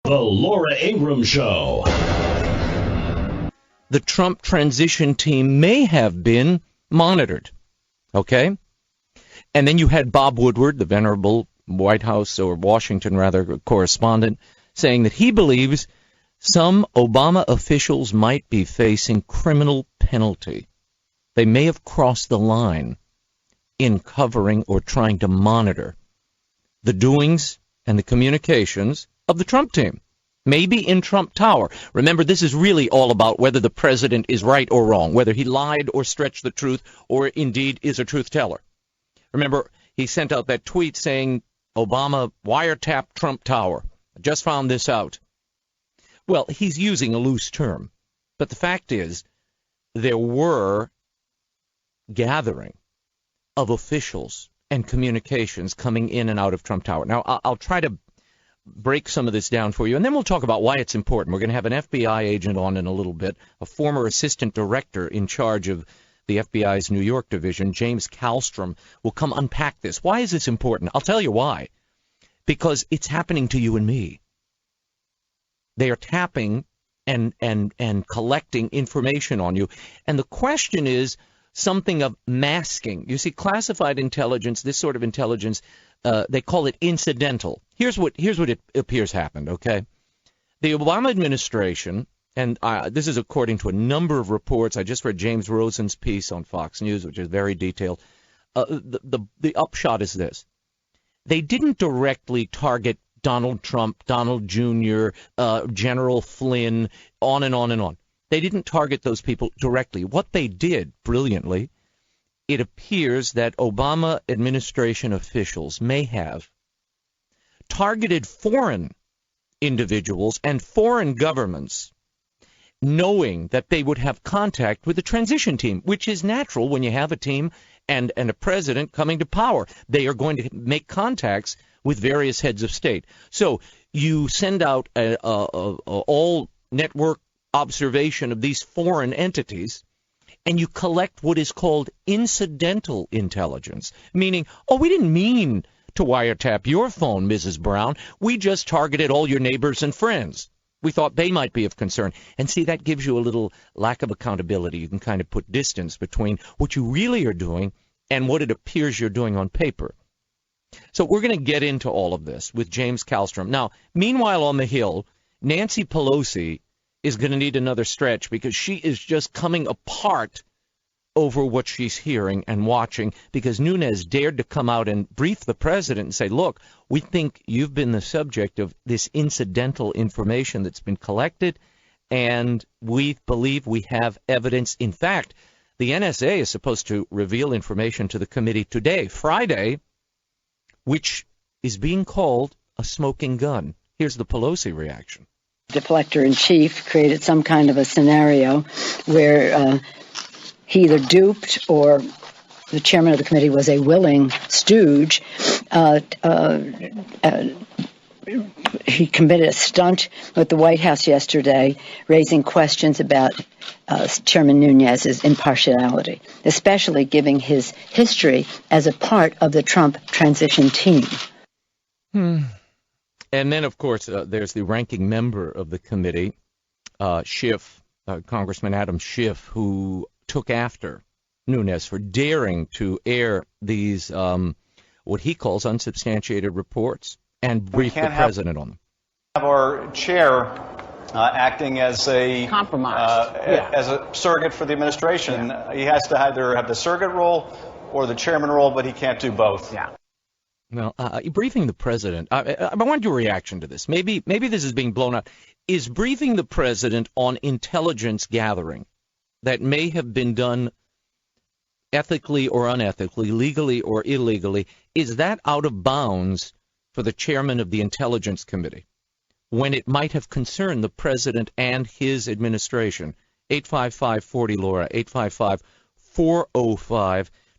The Laura Ingraham Show. The Trump transition team may have been monitored, okay? And then you had Bob Woodward, the venerable White House, or Washington rather, correspondent, saying that he believes some Obama officials might be facing criminal penalty. They may have crossed the line in covering or trying to monitor the doings and the communications of the Trump team, maybe in Trump Tower. Remember, this is really all about whether the president is right or wrong, whether he lied or stretched the truth or indeed is a truth teller. Remember, he sent out that tweet saying, Obama wiretapped Trump Tower. I just found this out. Well, he's using a loose term, but the fact is there were gathering of officials and communications coming in and out of Trump Tower. Now, I'll try to break some of this down for you, and then we'll talk about why it's important. We're going to have an FBI agent on in a little bit, a former assistant director in charge of the FBI's New York division, James Kallstrom, will come unpack this. Why is this important? I'll tell you why. Because it's happening to you and me. They are tapping and collecting information on you. And the question is something of masking. You see, classified intelligence, this sort of intelligence, they call it incidental. Here's what it appears happened, okay? The Obama administration, and this is according to a number of reports. I just read James Rosen's piece on Fox News, which is very detailed. The upshot is this. They didn't directly target Donald Trump, Donald Jr., General Flynn, on and on and on. They didn't target those people directly. What they did, brilliantly, it appears that Obama administration officials may have targeted foreign individuals and foreign governments, knowing that they would have contact with the transition team, which is natural when you have a team and a president coming to power. They are going to make contacts with various heads of state. So you send out a all network observation of these foreign entities, and you collect what is called incidental intelligence, meaning, oh, we didn't mean to wiretap your phone, Mrs. Brown. We just targeted all your neighbors and friends. We thought they might be of concern. And see, that gives you a little lack of accountability. You can kind of put distance between what you really are doing and what it appears you're doing on paper. So we're going to get into all of this with James Kallstrom. Now, meanwhile on the Hill, Nancy Pelosi is going to need another stretch because she is just coming apart over what she's hearing and watching, because Nunes dared to come out and brief the president and say, look, we think you've been the subject of this incidental information that's been collected, and we believe we have evidence. In fact, the NSA is supposed to reveal information to the committee today, Friday, which is being called a smoking gun. Here's the Pelosi reaction. Deflector-in-chief created some kind of a scenario where he either duped or the chairman of the committee was a willing stooge. He committed a stunt with the White House yesterday, raising questions about Chairman Nunes's impartiality, especially giving his history as a part of the Trump transition team. And then, of course, there's the ranking member of the committee, Schiff, Congressman Adam Schiff, who took after Nunes for daring to air these, what he calls unsubstantiated reports, and brief the president on them. Have our chair acting as a compromise, as a surrogate for the administration. He has to either have the surrogate role or the chairman role, but he can't do both. Well, briefing the president, I want your reaction to this. Maybe this is being blown up. Is briefing the president on intelligence gathering that may have been done ethically or unethically, legally or illegally, is that out of bounds for the chairman of the Intelligence Committee when it might have concerned the president and his administration? 855-40-LAURA,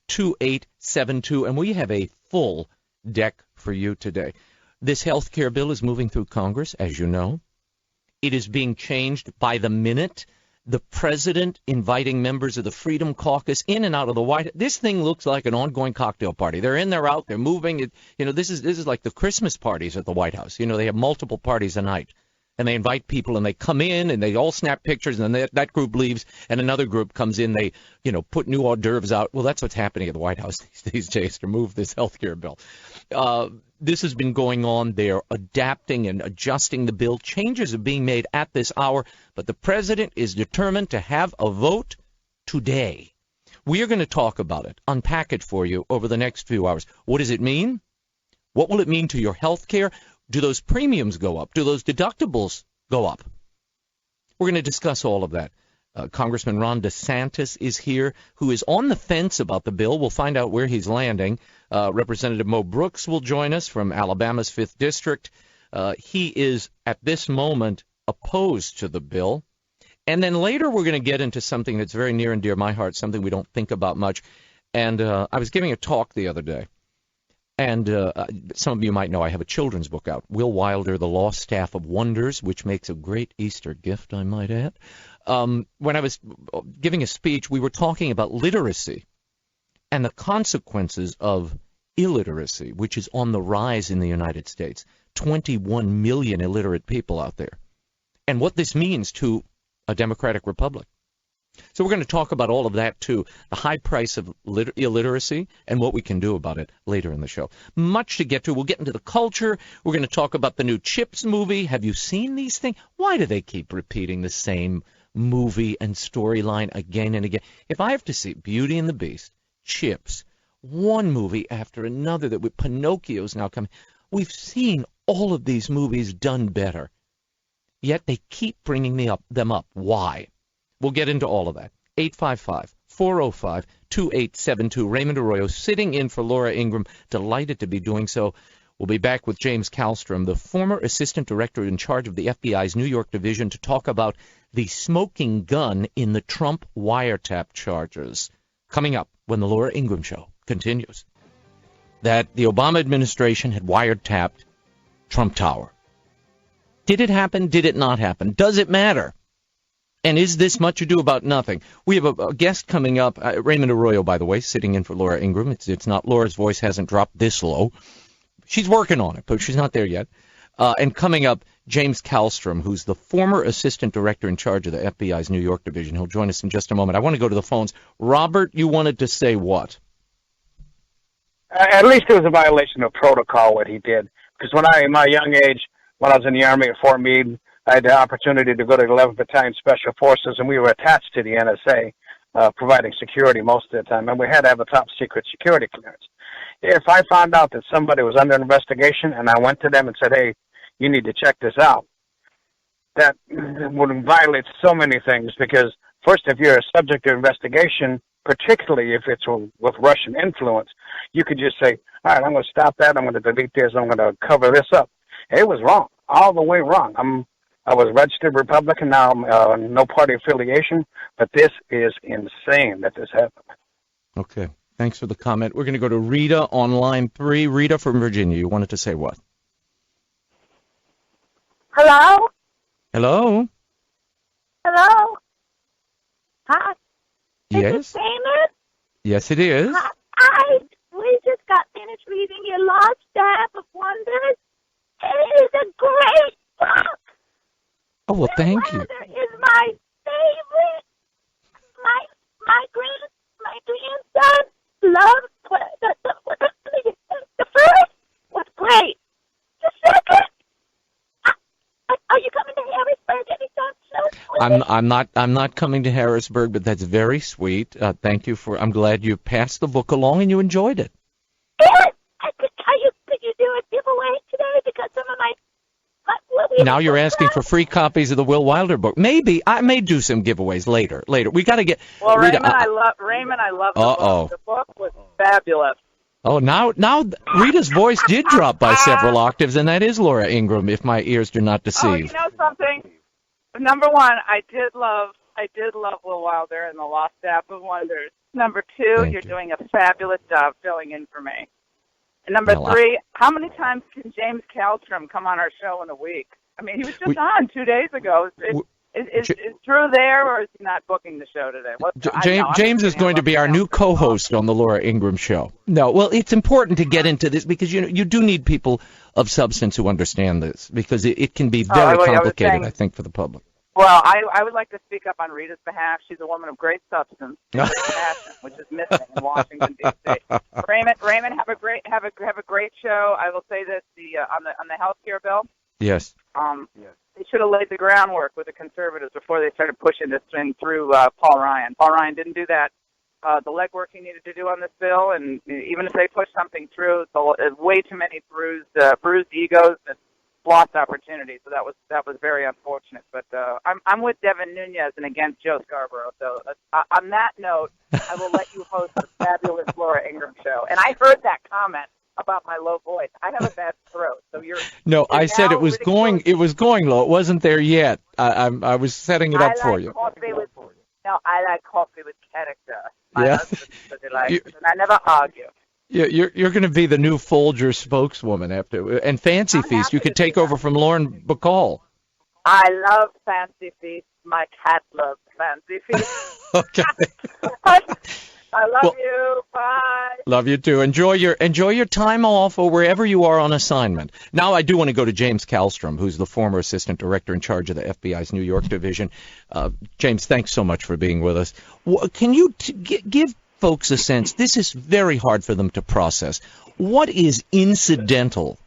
855-405-2872, and we have a full deck for you today. This health care bill is moving through Congress, as you know. It is being changed by the minute. The president inviting members of the Freedom Caucus in and out of the White House. This thing looks like an ongoing cocktail party. They're in, they're out, they're moving. This is like the Christmas parties at the White House. They have multiple parties a night. And they invite people, and they come in, and they all snap pictures, and then that group leaves, and another group comes in. They, put new hors d'oeuvres out. Well, that's what's happening at the White House these days to move this health care bill. This has been going on. They're adapting and adjusting the bill. Changes are being made at this hour, but the president is determined to have a vote today. We are going to talk about it, unpack it for you over the next few hours. What does it mean? What will it mean to your health care? Do those premiums go up? Do those deductibles go up? We're going to discuss all of that. Congressman Ron DeSantis is here, who is on the fence about the bill. We'll find out where he's landing. Representative Mo Brooks will join us from Alabama's 5th District. He is, at this moment, opposed to the bill. And then later we're going to get into something that's very near and dear to my heart, something we don't think about much. And I was giving a talk the other day. And some of you might know I have a children's book out, Will Wilder, The Lost Staff of Wonders, which makes a great Easter gift, I might add. When I was giving a speech, we were talking about literacy and the consequences of illiteracy, which is on the rise in the United States. 21 million illiterate people out there. And what this means to a democratic republic. So we're going to talk about all of that, too, the high price of illiteracy and what we can do about it later in the show. Much to get to. We'll get into the culture. We're going to talk about the new Chips movie. Have you seen these things? Why do they keep repeating the same movie and storyline again and again? If I have to see Beauty and the Beast, Chips, one movie after another, that with Pinocchio's now coming, we've seen all of these movies done better. Yet they keep bringing them up. Why? We'll get into all of that. 855-405-2872. Raymond Arroyo sitting in for Laura Ingraham. Delighted to be doing so. We'll be back with James Kallstrom, the former assistant director in charge of the FBI's New York division, to talk about the smoking gun in the Trump wiretap charges. Coming up when the Laura Ingraham Show continues. That the Obama administration had wiretapped Trump Tower. Did it happen? Did it not happen? Does it matter? And is this much ado about nothing? We have a guest coming up, Raymond Arroyo, by the way, sitting in for Laura Ingraham. It's not, Laura's voice hasn't dropped this low. She's working on it, but she's not there yet. And coming up, James Kallstrom, who's the former assistant director in charge of the FBI's New York division. He'll join us in just a moment. I want to go to the phones. Robert, you wanted to say what? At least it was a violation of protocol what he did. Because in my young age, when I was in the Army at Fort Meade, I had the opportunity to go to the 11th Battalion Special Forces, and we were attached to the NSA, providing security most of the time, and we had to have a top-secret security clearance. If I found out that somebody was under investigation and I went to them and said, hey, you need to check this out, that would violate so many things because, first, if you're a subject of investigation, particularly if it's with Russian influence, you could just say, all right, I'm going to stop that, I'm going to delete this, I'm going to cover this up. It was wrong, all the way wrong. I was registered Republican, now I'm no party affiliation, but this is insane that this happened. Okay, thanks for the comment. We're going to go to Rita on line 3. Rita from Virginia, you wanted to say what? Hello? Hello? Hello? Hi? Yes? Is this Raymond? Yes, it is. Hi. We just got finished reading your Lost Staff of Wonders. It is a great book. Oh, well, thank you. Wilder is my favorite. My grandson loves the first was great. The second, are you coming to Harrisburg anytime soon? I'm not coming to Harrisburg, but that's very sweet. Thank you I'm glad you passed the book along and you enjoyed it. Yes. Could you do a giveaway today? Because some of my now you're asking for free copies of the Will Wilder book. Maybe I may do some giveaways later. We got to get. Well, Rita, Raymond, I love the book. The book was fabulous. Oh, now Rita's voice did drop by several octaves, and that is Laura Ingraham, if my ears do not deceive. Oh, you know something? Number one, I did love Will Wilder and the Lost Staff of Wonders. Number two, you're doing a fabulous job filling in for me. And number three, how many times can James Kallstrom come on our show in a week? I mean, he was just on 2 days ago. Is Drew there, or is he not booking the show today? James is going to be our new co-host on the Laura Ingraham Show. No, well, it's important to get into this because you do need people of substance who understand this because it can be very complicated, I think, for the public. Well, I would like to speak up on Rita's behalf. She's a woman of great substance, and passion, which is missing in Washington D.C. Raymond, have a great show. I will say this: on the health care bill. Yes. They should have laid the groundwork with the conservatives before they started pushing this thing through Paul Ryan. Paul Ryan didn't do that. The legwork he needed to do on this bill, and even if they push something through, it's way too many bruised egos and lost opportunities. So that was very unfortunate. But I'm with Devin Nunes and against Joe Scarborough. So on that note, I will let you host the fabulous Laura Ingraham Show. And I heard that comment about my low voice. I have a bad throat, so you're. No, I said it was going. It was going low. It wasn't there yet. I was setting it up for you. I like coffee with character. My Yeah. husband says he likes it, and I never argue. Yeah, you're going to be the new Folger spokeswoman after and Fancy Feast. You could take over from Lauren Bacall. I love Fancy Feast. My cat loves Fancy Feast. Okay. I love you. Bye. Love you too. Enjoy your time off or wherever you are on assignment. Now I do want to go to James Kallstrom, who's the former assistant director in charge of the FBI's New York division. James, thanks so much for being with us. Can you give folks a sense? This is very hard for them to process. What is incidental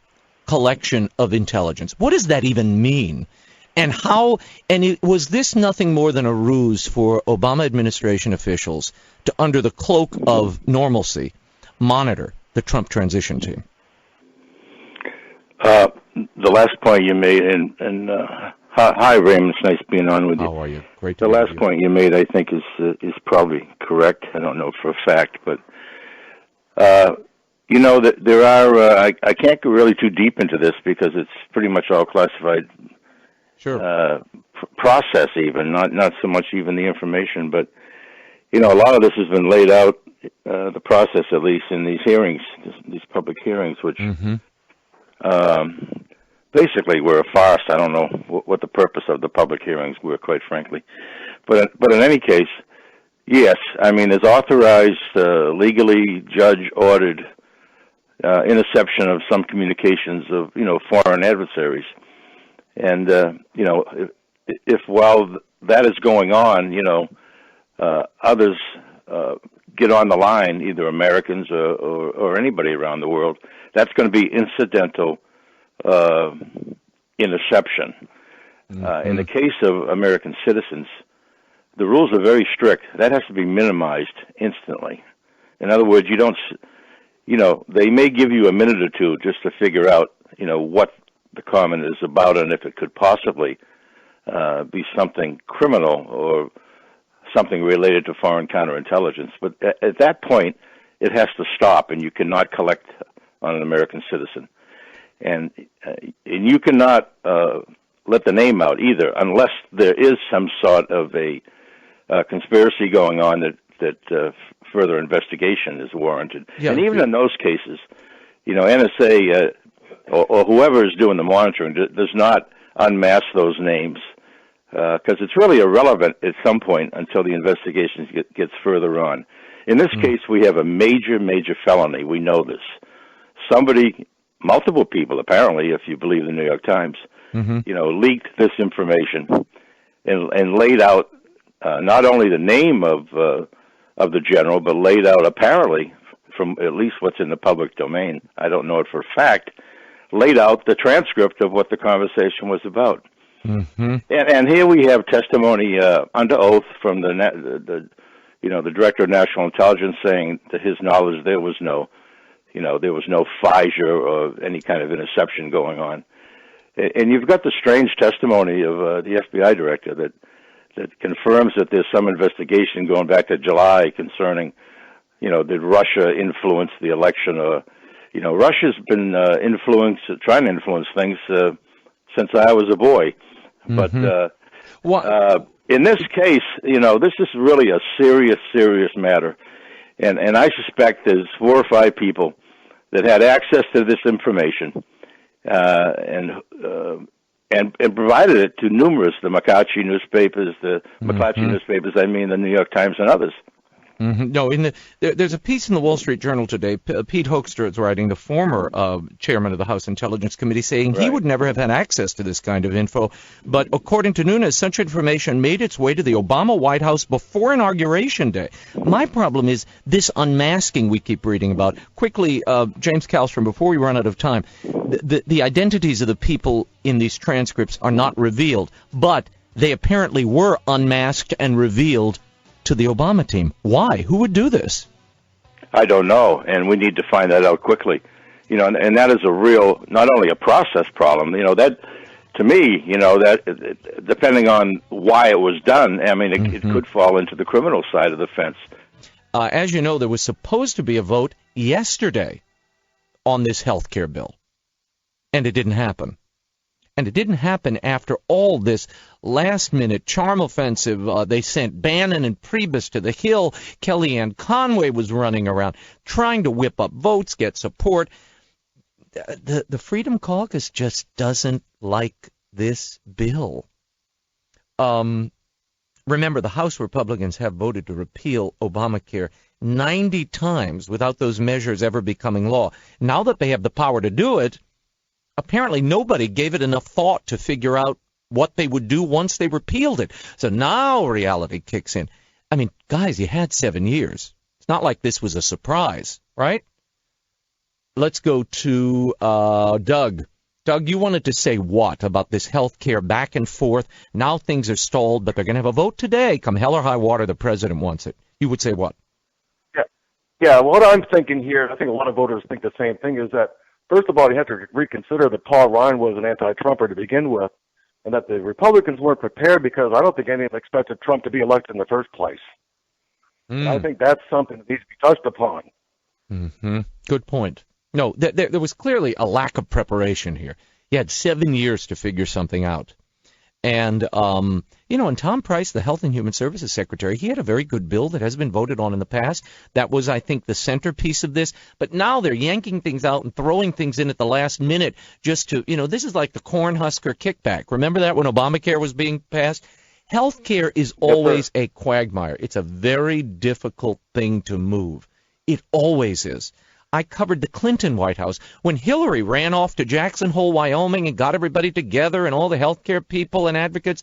collection of intelligence? What does that even mean? And was this nothing more than a ruse for Obama administration officials to, under the cloak of normalcy, monitor the Trump transition team? The last point you made, and hi, Raymond, it's nice being on with you. How are you? Great to The meet last you. point you made, I think, is probably correct. I don't know for a fact, but that there are. I can't go really too deep into this because it's pretty much all classified. Sure. Process even, not so much even the information, but a lot of this has been laid out, the process at least in these hearings, these public hearings, which basically were a farce. I don't know what the purpose of the public hearings were, quite frankly, but in any case, yes, I mean, there's authorized, legally judge-ordered interception of some communications of foreign adversaries. And, if while that is going on, others get on the line, either Americans or anybody around the world, that's going to be incidental interception. In the case of American citizens, the rules are very strict. That has to be minimized instantly. In other words, they may give you a minute or two just to figure out, what the comment is about and if it could possibly be something criminal or something related to foreign counterintelligence. But at that point, it has to stop, and you cannot collect on an American citizen. And you cannot let the name out either unless there is some sort of a conspiracy going on that further investigation is warranted. Yeah, and even in those cases, NSA or whoever is doing the monitoring does not unmask those names because it's really irrelevant at some point until the investigation gets further on. In this case, we have a major, major felony. We know this. Multiple people, apparently, if you believe the New York Times, leaked this information and laid out not only the name of the general, but laid out apparently, from at least what's in the public domain, I don't know it for a fact, laid out the transcript of what the conversation was about. And here we have testimony under oath from the director of national intelligence saying to his knowledge there was no Pfizer or any kind of interception going on. And you've got the strange testimony of the FBI director that confirms that there's some investigation going back to July concerning, did Russia influence the election? Or, Russia's been trying to influence things since I was a boy. But in this case, this is really a serious, serious matter. And I suspect there's 4 or 5 people that had access to this information and and provided it to numerous, the McClatchy newspapers, the New York Times and others. Mm-hmm. No, there's a piece in the Wall Street Journal today. Pete Hoekstra is writing, the former chairman of the House Intelligence Committee, saying he would never have had access to this kind of info. But according to Nunes, such information made its way to the Obama White House before Inauguration Day. My problem is this unmasking we keep reading about. Quickly, James Kallstrom, before we run out of time, the identities of the people in these transcripts are not revealed, but they apparently were unmasked and revealed to the Obama team. Why? Who would do this? I don't know, and we need to find that out quickly. And that is a real, not only a process problem. That, to me, that depending on why it was done, I mean, it could fall into the criminal side of the fence. As you know, there was supposed to be a vote yesterday on this health care bill, and it didn't happen. And it didn't happen after all this last-minute charm offensive. They sent Bannon and Priebus to the Hill. Kellyanne Conway was running around trying to whip up votes, get support. The Freedom Caucus just doesn't like this bill. Remember, the House Republicans have voted to repeal Obamacare 90 times without those measures ever becoming law. Now that they have the power to do it, apparently nobody gave it enough thought to figure out what they would do once they repealed it. So now reality kicks in. I mean, guys, you had 7 years. It's not like this was a surprise, right? Let's go to Doug. Doug, you wanted to say what about this health care back and forth? Now things are stalled, but they're going to have a vote today. Come hell or high water, the president wants it. You would say what? Yeah. What I'm thinking here, I think a lot of voters think the same thing, is that first of all, you have to reconsider that Paul Ryan was an anti-Trumper to begin with, and that the Republicans weren't prepared because I don't think anyone expected Trump to be elected in the first place. I think that's something that needs to be touched upon. Mm-hmm. Good point. No, there was clearly a lack of preparation here. You had 7 years to figure something out. And, and Tom Price, the Health and Human Services Secretary, he had a very good bill that has been voted on in the past. That was, I think, the centerpiece of this. But now they're yanking things out and throwing things in at the last minute just to, this is like the Cornhusker kickback. Remember that when Obamacare was being passed? Healthcare is always a quagmire. It's a very difficult thing to move. It always is. I covered the Clinton White House when Hillary ran off to Jackson Hole, Wyoming, and got everybody together and all the healthcare people and advocates.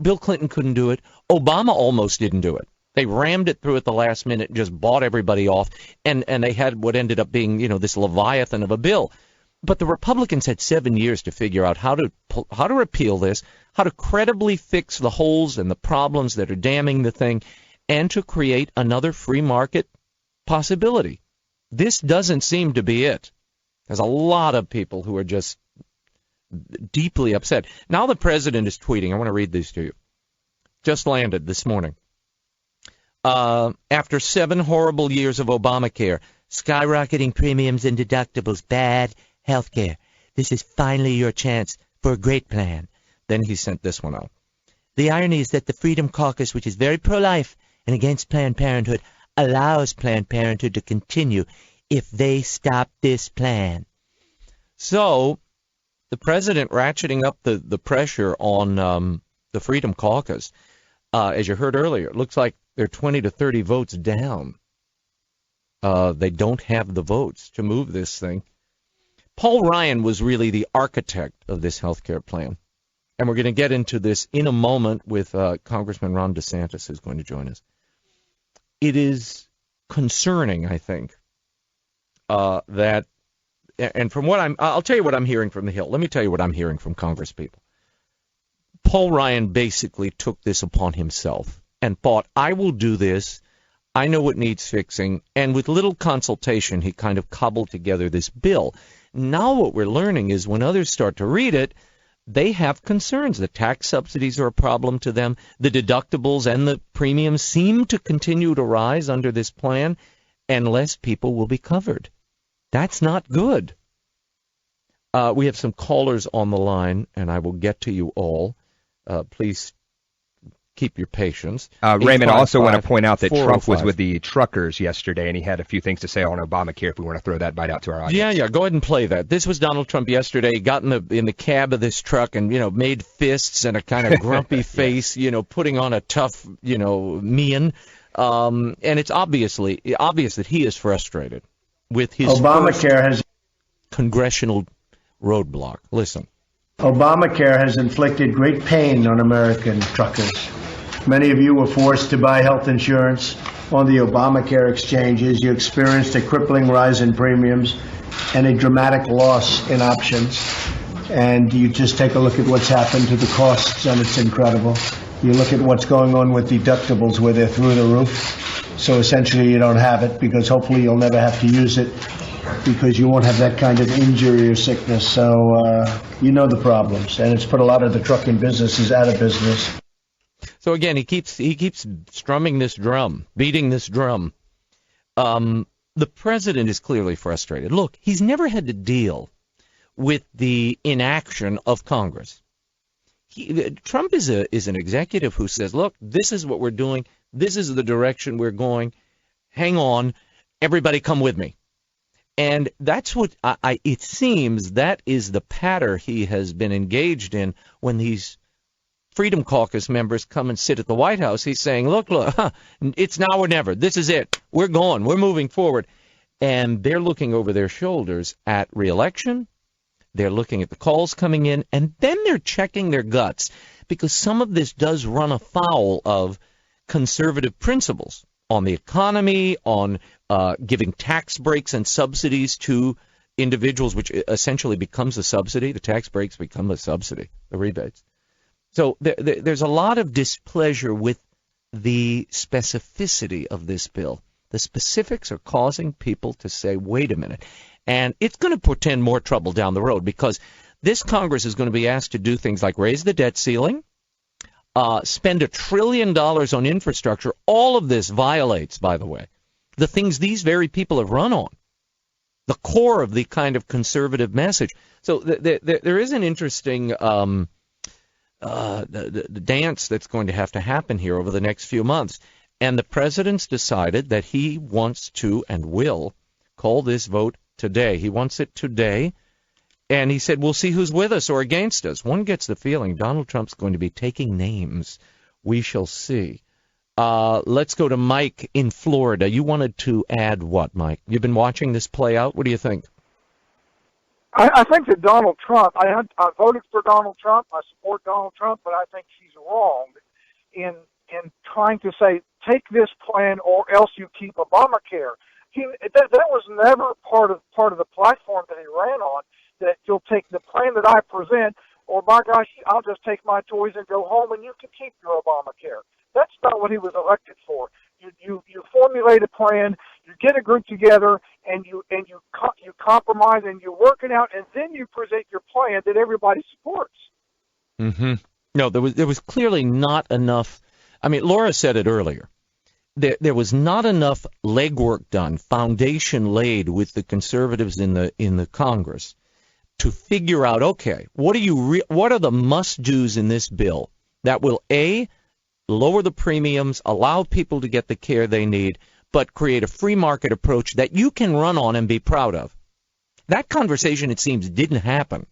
Bill Clinton couldn't do it. Obama almost didn't do it. They rammed it through at the last minute and just bought everybody off, and they had what ended up being, this leviathan of a bill. But the Republicans had 7 years to figure out how to repeal this, how to credibly fix the holes and the problems that are damning the thing, and to create another free market possibility. This doesn't seem to be it. There's a lot of people who are just deeply upset. Now the president is tweeting. I want to read these to you. Just landed this morning. After 7 horrible years of Obamacare, skyrocketing premiums and deductibles, bad health care, this is finally your chance for a great plan. Then he sent this one out. The irony is that the Freedom Caucus, which is very pro-life and against Planned Parenthood, allows Planned Parenthood to continue if they stop this plan. So the president ratcheting up the pressure on the Freedom Caucus. As you heard earlier, it looks like they're 20 to 30 votes down. They don't have the votes to move this thing. Paul Ryan was really the architect of this health care plan. And we're going to get into this in a moment with Congressman Ron DeSantis, who's going to join us. It is concerning, I think, that, and from what I'll tell you what I'm hearing from the Hill. Let me tell you what I'm hearing from Congress people. Paul Ryan basically took this upon himself and thought, I will do this. I know what needs fixing. And with little consultation, he kind of cobbled together this bill. Now what we're learning is when others start to read it, they have concerns. The tax subsidies are a problem to them. The deductibles and the premiums seem to continue to rise under this plan, and less people will be covered. That's not good. We have some callers on the line, and I will get to you all. Please keep your patience. Raymond, I also want to point out that Trump was 405. with the truckers yesterday, and he had a few things to say on Obamacare if we want to throw that bite out to our audience. Yeah, go ahead and play that. This was Donald Trump yesterday. He got in the cab of this truck and, made fists and a kind of grumpy face, putting on a tough, mien. And it's obvious that he is frustrated with his Obamacare has congressional roadblock. Listen. Obamacare has inflicted great pain on American truckers. Many of you were forced to buy health insurance on the Obamacare exchanges. You experienced a crippling rise in premiums and a dramatic loss in options. And you just take a look at what's happened to the costs, and it's incredible. You look at what's going on with deductibles, where they're through the roof. So essentially you don't have it, because hopefully you'll never have to use it, because you won't have that kind of injury or sickness. So you know the problems, and it's put a lot of the trucking businesses out of business. So again, he keeps strumming this drum, beating this drum. The president is clearly frustrated. Look, he's never had to deal with the inaction of Congress. Trump is an executive who says, look, this is what we're doing. This is the direction we're going. Hang on. Everybody come with me. And that's what it seems that is the pattern he has been engaged in when these Freedom Caucus members come and sit at the White House. He's saying, look, it's now or never. This is it. We're going. We're moving forward. And they're looking over their shoulders at re-election. They're looking at the calls coming in, and then they're checking their guts, because some of this does run afoul of conservative principles on the economy, on giving tax breaks and subsidies to individuals, which essentially becomes a subsidy. The tax breaks become a subsidy, the rebates. So there's a lot of displeasure with the specificity of this bill. The specifics are causing people to say, wait a minute. And it's going to portend more trouble down the road, because this Congress is going to be asked to do things like raise the debt ceiling, spend $1 trillion on infrastructure. All of this violates, by the way, the things these very people have run on, the core of the kind of conservative message. So there is an interesting the dance that's going to have to happen here over the next few months. And the president's decided that he wants to and will call this vote today. He wants it today. And he said, we'll see who's with us or against us. One gets the feeling Donald Trump's going to be taking names. We shall see. Let's go to Mike in Florida. You wanted to add what, Mike? You've been watching this play out. What do you think? I think that Donald Trump, I voted for Donald Trump. I support Donald Trump, but I think he's wrong in trying to say, take this plan or else you keep Obamacare. That was never part of the platform that he ran on, that you'll take the plan that I present, or by gosh, I'll just take my toys and go home and you can keep your Obamacare. That's not what he was elected for. You formulate a plan, you get a group together, and you compromise and you work it out, and then you present your plan that everybody supports. Mm-hmm. No, there was clearly not enough. I mean, Laura said it earlier. There was not enough legwork done, foundation laid with the conservatives in the Congress to figure out, okay, what are the must-dos in this bill that will, A, lower the premiums, allow people to get the care they need, but create a free market approach that you can run on and be proud of. That conversation, it seems, didn't happen.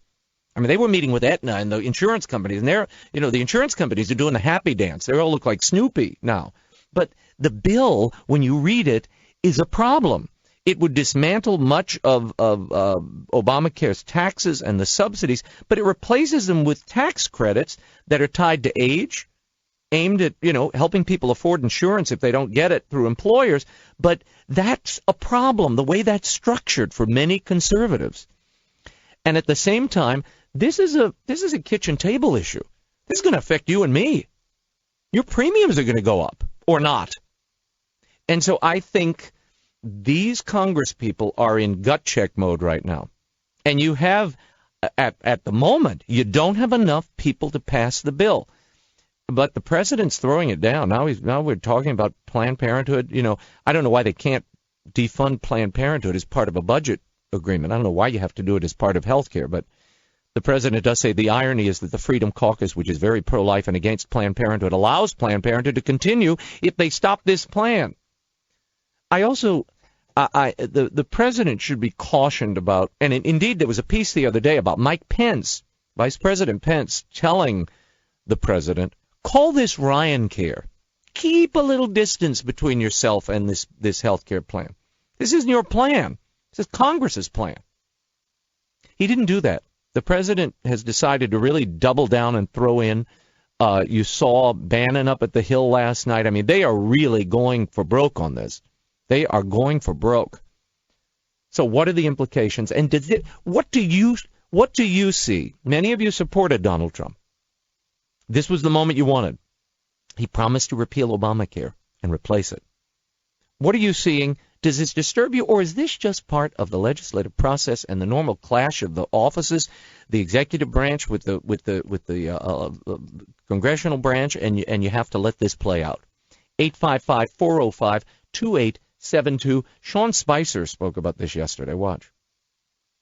I mean, they were meeting with Aetna and the insurance companies, and the insurance companies are doing the happy dance. They all look like Snoopy now. But the bill, when you read it, is a problem. It would dismantle much of Obamacare's taxes and the subsidies, but it replaces them with tax credits that are tied to age, aimed at, helping people afford insurance if they don't get it through employers. But that's a problem, the way that's structured for many conservatives. And at the same time, this is a kitchen table issue. This is going to affect you and me. Your premiums are going to go up or not. And so I think these Congress people are in gut check mode right now. And you have, at the moment, you don't have enough people to pass the bill. But the president's throwing it down. Now we're talking about Planned Parenthood. I don't know why they can't defund Planned Parenthood as part of a budget agreement. I don't know why you have to do it as part of health care, but The president does say the irony is that the Freedom Caucus, which is very pro-life and against Planned Parenthood, allows Planned Parenthood to continue if they stop this plan. The president should be cautioned about, and indeed there was a piece the other day about Mike Pence, Vice President Pence, telling the president, call this Ryan Care. Keep a little distance between yourself and this health care plan. This isn't your plan. This is Congress's plan. He didn't do that. The president has decided to really double down and throw in. You saw Bannon up at the Hill last night. I mean, they are really going for broke on this. They are going for broke. So what are the implications? And what do you see? Many of you supported Donald Trump. This was the moment you wanted. He promised to repeal Obamacare and replace it. What are you seeing? Does this disturb you, or is this just part of the legislative process and the normal clash of the offices, the executive branch with the congressional branch, and you have to let this play out? 855-405-2872. Sean Spicer spoke about this yesterday. Watch.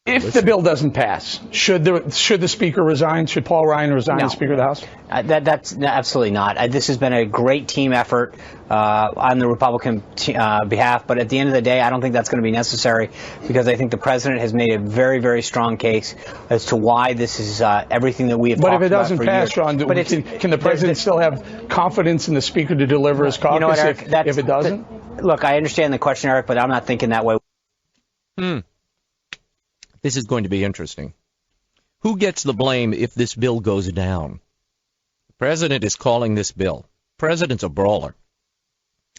If the bill doesn't pass, should the Speaker resign? Should Paul Ryan resign as Speaker of the House? That's absolutely not. This has been a great team effort on the Republican behalf, but at the end of the day, I don't think that's going to be necessary because I think the President has made a very, very strong case as to why this is everything that we have talked about for years. But if it doesn't pass, Sean, can the President still have confidence in the Speaker to deliver his caucus? You know what, Eric, if it doesn't? Look, I understand the question, Eric, but I'm not thinking that way. This is going to be interesting. Who gets the blame if this bill goes down? The president is calling this bill. President's a brawler.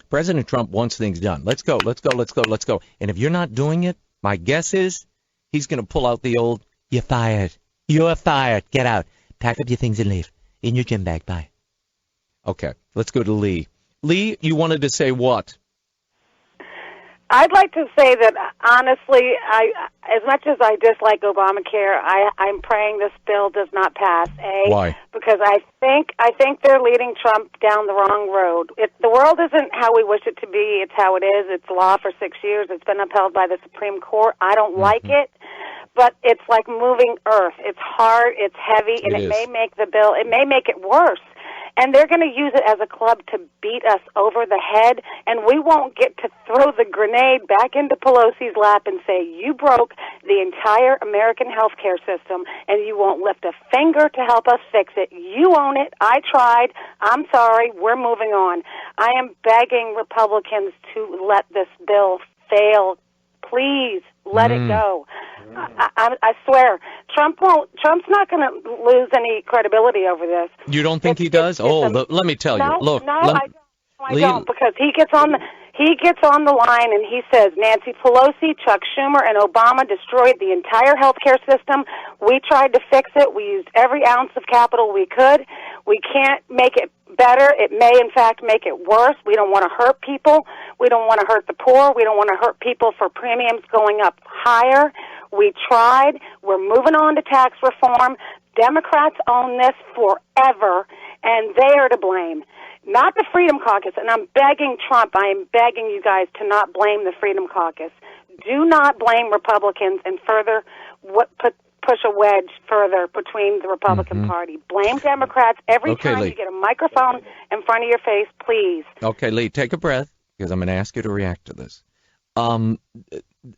President Trump wants things done. Let's go. And if you're not doing it, my guess is he's going to pull out the old, you're fired. You're fired. Get out. Pack up your things and leave. In your gym bag. Bye. Okay, let's go to Lee. Lee, you wanted to say what? I'd like to say that, honestly, as much as I dislike Obamacare, I'm praying this bill does not pass. Why? Because I think they're leading Trump down the wrong road. The world isn't how we wish it to be. It's how it is. It's law for 6 years. It's been upheld by the Supreme Court. I don't like it, but it's like moving earth. It's hard. It's heavy, and it may make the bill. It may make it worse. And they're going to use it as a club to beat us over the head, and we won't get to throw the grenade back into Pelosi's lap and say, you broke the entire American healthcare system, and you won't lift a finger to help us fix it. You own it. I tried. I'm sorry. We're moving on. I am begging Republicans to let this bill fail. Please let it go. I swear, Trump's not going to lose any credibility over this. You don't think he does? Let me tell you. Look, I don't, because he gets on the line and he says Nancy Pelosi, Chuck Schumer, and Obama destroyed the entire healthcare system. We tried to fix it. We used every ounce of capital we could. We can't make it better. It may, in fact, make it worse. We don't want to hurt people. We don't want to hurt the poor. We don't want to hurt people for premiums going up higher. We tried. We're moving on to tax reform. Democrats own this forever, and they are to blame. Not the Freedom Caucus, and I'm begging Trump, I am begging you guys to not blame the Freedom Caucus. Do not blame Republicans and further push a wedge further between the Republican Party. Blame Democrats every time you get a microphone in front of your face, please. Okay, Lee, take a breath, because I'm going to ask you to react to this.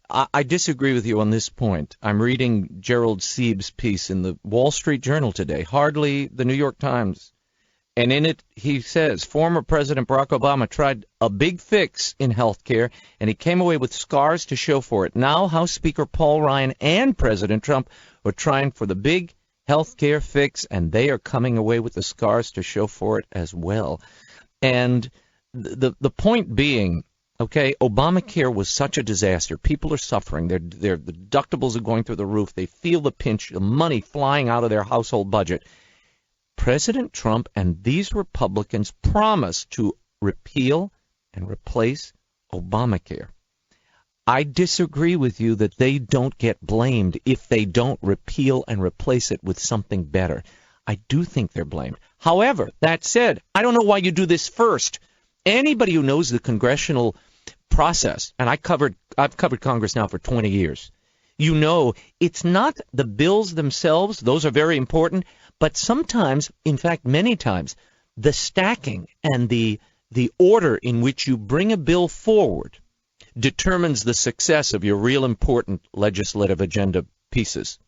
I disagree with you on this point. I'm reading Gerald Sieb's piece in the Wall Street Journal today, hardly the New York Times. And in it, he says, former President Barack Obama tried a big fix in health care, and he came away with scars to show for it. Now, House Speaker Paul Ryan and President Trump are trying for the big health care fix, and they are coming away with the scars to show for it as well. And the point being, okay, Obamacare was such a disaster. People are suffering. The deductibles are going through the roof. They feel the pinch, the money flying out of their household budget. President Trump and these Republicans promised to repeal and replace Obamacare. I disagree with you that they don't get blamed if they don't repeal and replace it with something better. I do think they're blamed. However, that said, I don't know why you do this first. Anybody who knows the congressional process, and I've covered Congress now for 20 years, you know it's not the bills themselves. Those are very important. But sometimes, in fact, many times, the stacking and the order in which you bring a bill forward determines the success of your real important legislative agenda pieces.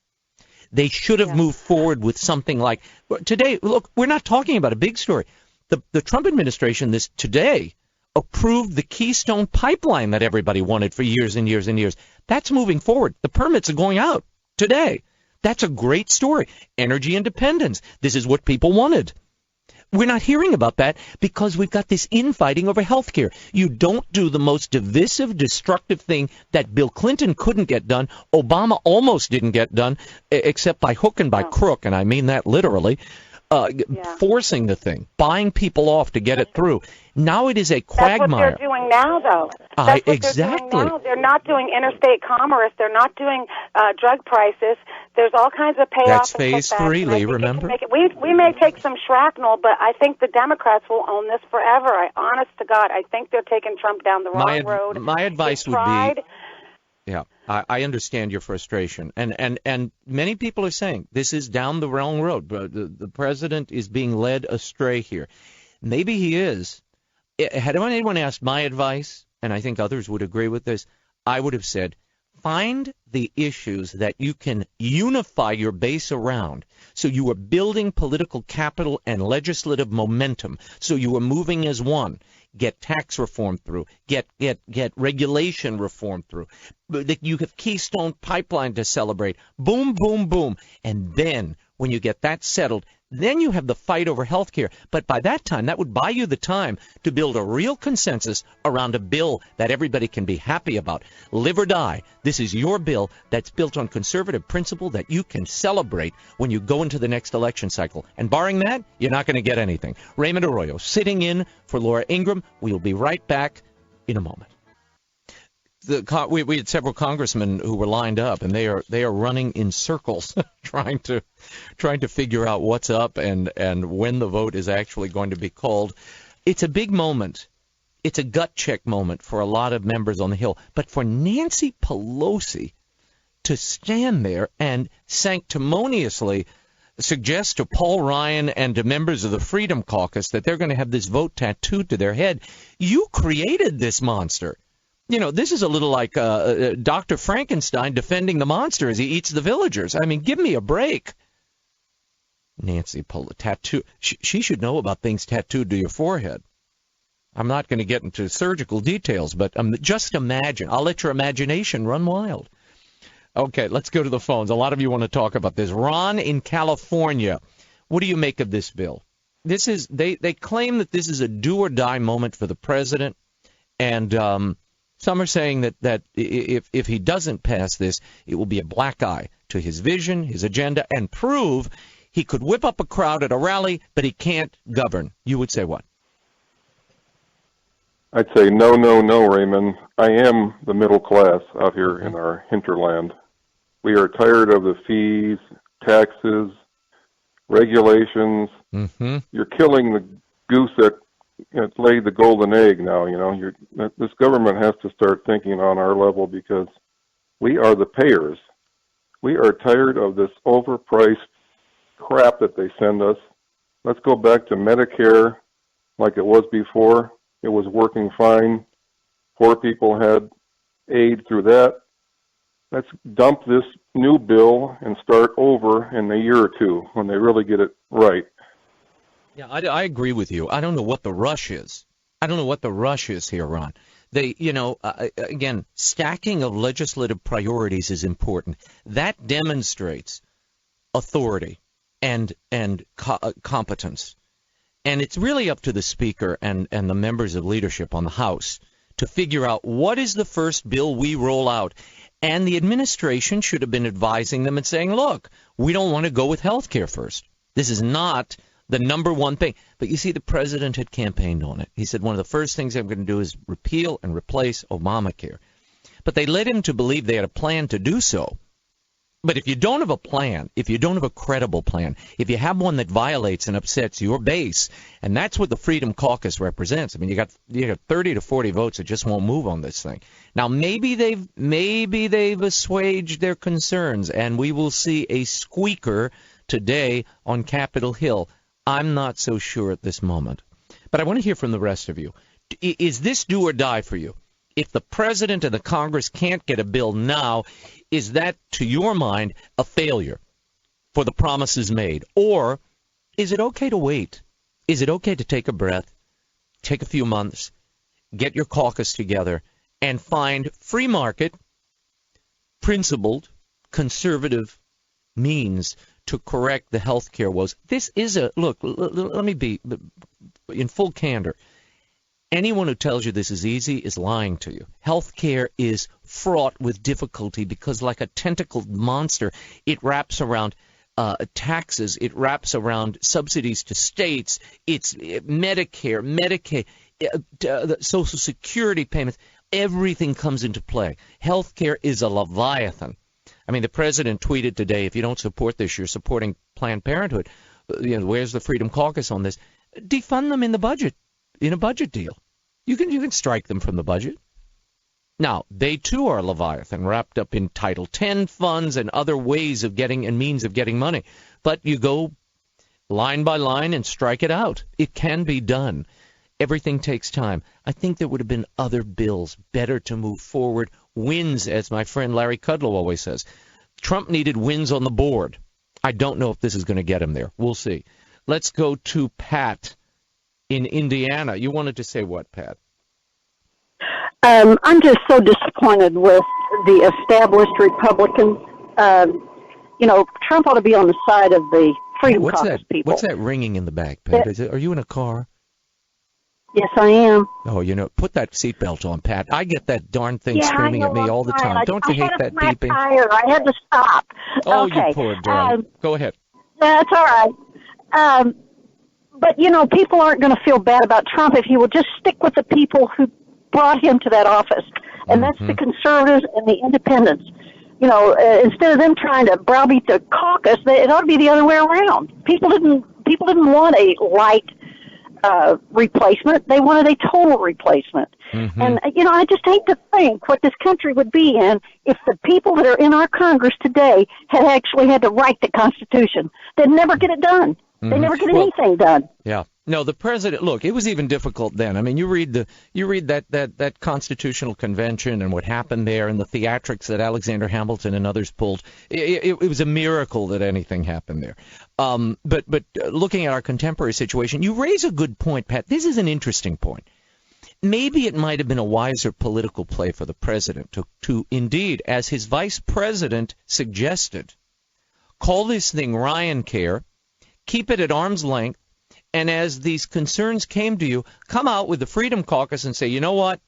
They should have moved forward with something like today. Look, we're not talking about a big story. The Trump administration today approved the Keystone pipeline that everybody wanted for years and years and years. That's moving forward. The permits are going out today. That's a great story. Energy independence. This is what people wanted. We're not hearing about that because we've got this infighting over health care. You don't do the most divisive, destructive thing that Bill Clinton couldn't get done. Obama almost didn't get done, except by hook and by crook, and I mean that literally. Forcing the thing, buying people off to get it through. Now it is a quagmire. That's what they're doing now, though. That's what they're doing now. They're not doing interstate commerce. They're not doing drug prices. There's all kinds of payoff. That's phase 3, Lee, remember? We may take some shrapnel, but I think the Democrats will own this forever. Honest to God, I think they're taking Trump down the wrong road. My advice would be... Yeah, I understand your frustration. And many people are saying this is down the wrong road. The president is being led astray here. Maybe he is. Had anyone asked my advice, and I think others would agree with this, I would have said, find the issues that you can unify your base around. So you are building political capital and legislative momentum. So you are moving as one. Get tax reform through, get regulation reform through. You have Keystone Pipeline to celebrate. Boom, boom, boom. And then when you get that settled, then you have the fight over health care. But by that time, that would buy you the time to build a real consensus around a bill that everybody can be happy about. Live or die. This is your bill that's built on conservative principle that you can celebrate when you go into the next election cycle. And barring that, you're not going to get anything. Raymond Arroyo sitting in for Laura Ingraham. We'll be right back in a moment. We had several congressmen who were lined up, and they are running in circles trying to figure out what's up and when the vote is actually going to be called. It's a big moment. It's a gut check moment for a lot of members on the Hill. But for Nancy Pelosi to stand there and sanctimoniously suggest to Paul Ryan and to members of the Freedom Caucus that they're going to have this vote tattooed to their head, you created this monster. You know, this is a little like Dr. Frankenstein defending the monster as he eats the villagers. I mean, give me a break. Nancy Pelosi, tattoo. She should know about things tattooed to your forehead. I'm not going to get into surgical details, but just imagine. I'll let your imagination run wild. Okay, let's go to the phones. A lot of you want to talk about this. Ron in California, what do you make of this bill? This is they claim that this is a do-or-die moment for the president, and some are saying that if he doesn't pass this, it will be a black eye to his vision, his agenda, and prove he could whip up a crowd at a rally, but he can't govern. You would say what? I'd say no, Raymond. I am the middle class out here in our hinterland. We are tired of the fees, taxes, regulations. Mm-hmm. You're killing the goose that laid the golden egg now. This government has to start thinking on our level because we are the payers. We are tired of this overpriced crap that they send us. Let's go back to Medicare like it was before. It was working fine. Poor people had aid through that. Let's dump this new bill and start over in a year or two when they really get it right. Yeah, I agree with you. I don't know what the rush is. I don't know what the rush is here, Ron. Again, stacking of legislative priorities is important. That demonstrates authority and competence. And it's really up to the Speaker and the members of leadership on the House to figure out what is the first bill we roll out. And the administration should have been advising them and saying, look, we don't want to go with health care first. This is not the number one thing. But you see, the president had campaigned on it. He said one of the first things I'm going to do is repeal and replace Obamacare. But they led him to believe they had a plan to do so. But if you don't have a plan, if you don't have a credible plan, if you have one that violates and upsets your base, and that's what the Freedom Caucus represents. I mean, you got 30 to 40 votes that just won't move on this thing. Now, maybe they've assuaged their concerns, and we will see a squeaker today on Capitol Hill. I'm not so sure at this moment. But I want to hear from the rest of you. Is this do or die for you? If the president and the Congress can't get a bill now, is that, to your mind, a failure for the promises made? Or is it okay to wait? Is it okay to take a breath, take a few months, get your caucus together, and find free market, principled, conservative means to correct the health care woes? This is look, let me be in full candor. Anyone who tells you this is easy is lying to you. Healthcare is fraught with difficulty because, like a tentacled monster, it wraps around taxes, it wraps around subsidies to states, it's Medicare, Medicaid, Social Security payments. Everything comes into play. Healthcare is a leviathan. I mean, the president tweeted today, if you don't support this, you're supporting Planned Parenthood. Where's the Freedom Caucus on this? Defund them in the budget, in a budget deal. You can strike them from the budget. Now, they too are Leviathan, wrapped up in Title X funds and other ways of getting and means of getting money. But you go line by line and strike it out. It can be done. Everything takes time. I think there would have been other bills better to move forward. Wins, as my friend Larry Kudlow always says. Trump needed wins on the board. I don't know if this is going to get him there. We'll see. Let's go to Pat in Indiana. You wanted to say what, Pat? I'm just so disappointed with the established Republicans. Trump ought to be on the side of the Freedom Caucus people. What's that ringing in the back, Pat? Are you in a car? Yes, I am. Oh, put that seatbelt on, Pat. I get that darn thing screaming at me all the time. Don't you hate that beeping? I had to stop. Oh, okay. You poor darling. Go ahead. That's all right. But, people aren't going to feel bad about Trump if he will just stick with the people who brought him to that office. And that's the conservatives and the independents. Instead of them trying to browbeat the caucus, it ought to be the other way around. People didn't want a light replacement. They wanted a total replacement. Mm-hmm. And, I just hate to think what this country would be in if the people that are in our Congress today had actually had to write the Constitution. They'd never get it done. They never get anything done. Yeah. No, the president, look, it was even difficult then. I mean, you read that Constitutional Convention and what happened there and the theatrics that Alexander Hamilton and others pulled. It was a miracle that anything happened there. But looking at our contemporary situation, you raise a good point, Pat. This is an interesting point. Maybe it might have been a wiser political play for the president to indeed, as his vice president suggested, call this thing Ryan Care, keep it at arm's length, and as these concerns came to you, come out with the Freedom Caucus and say, you know what?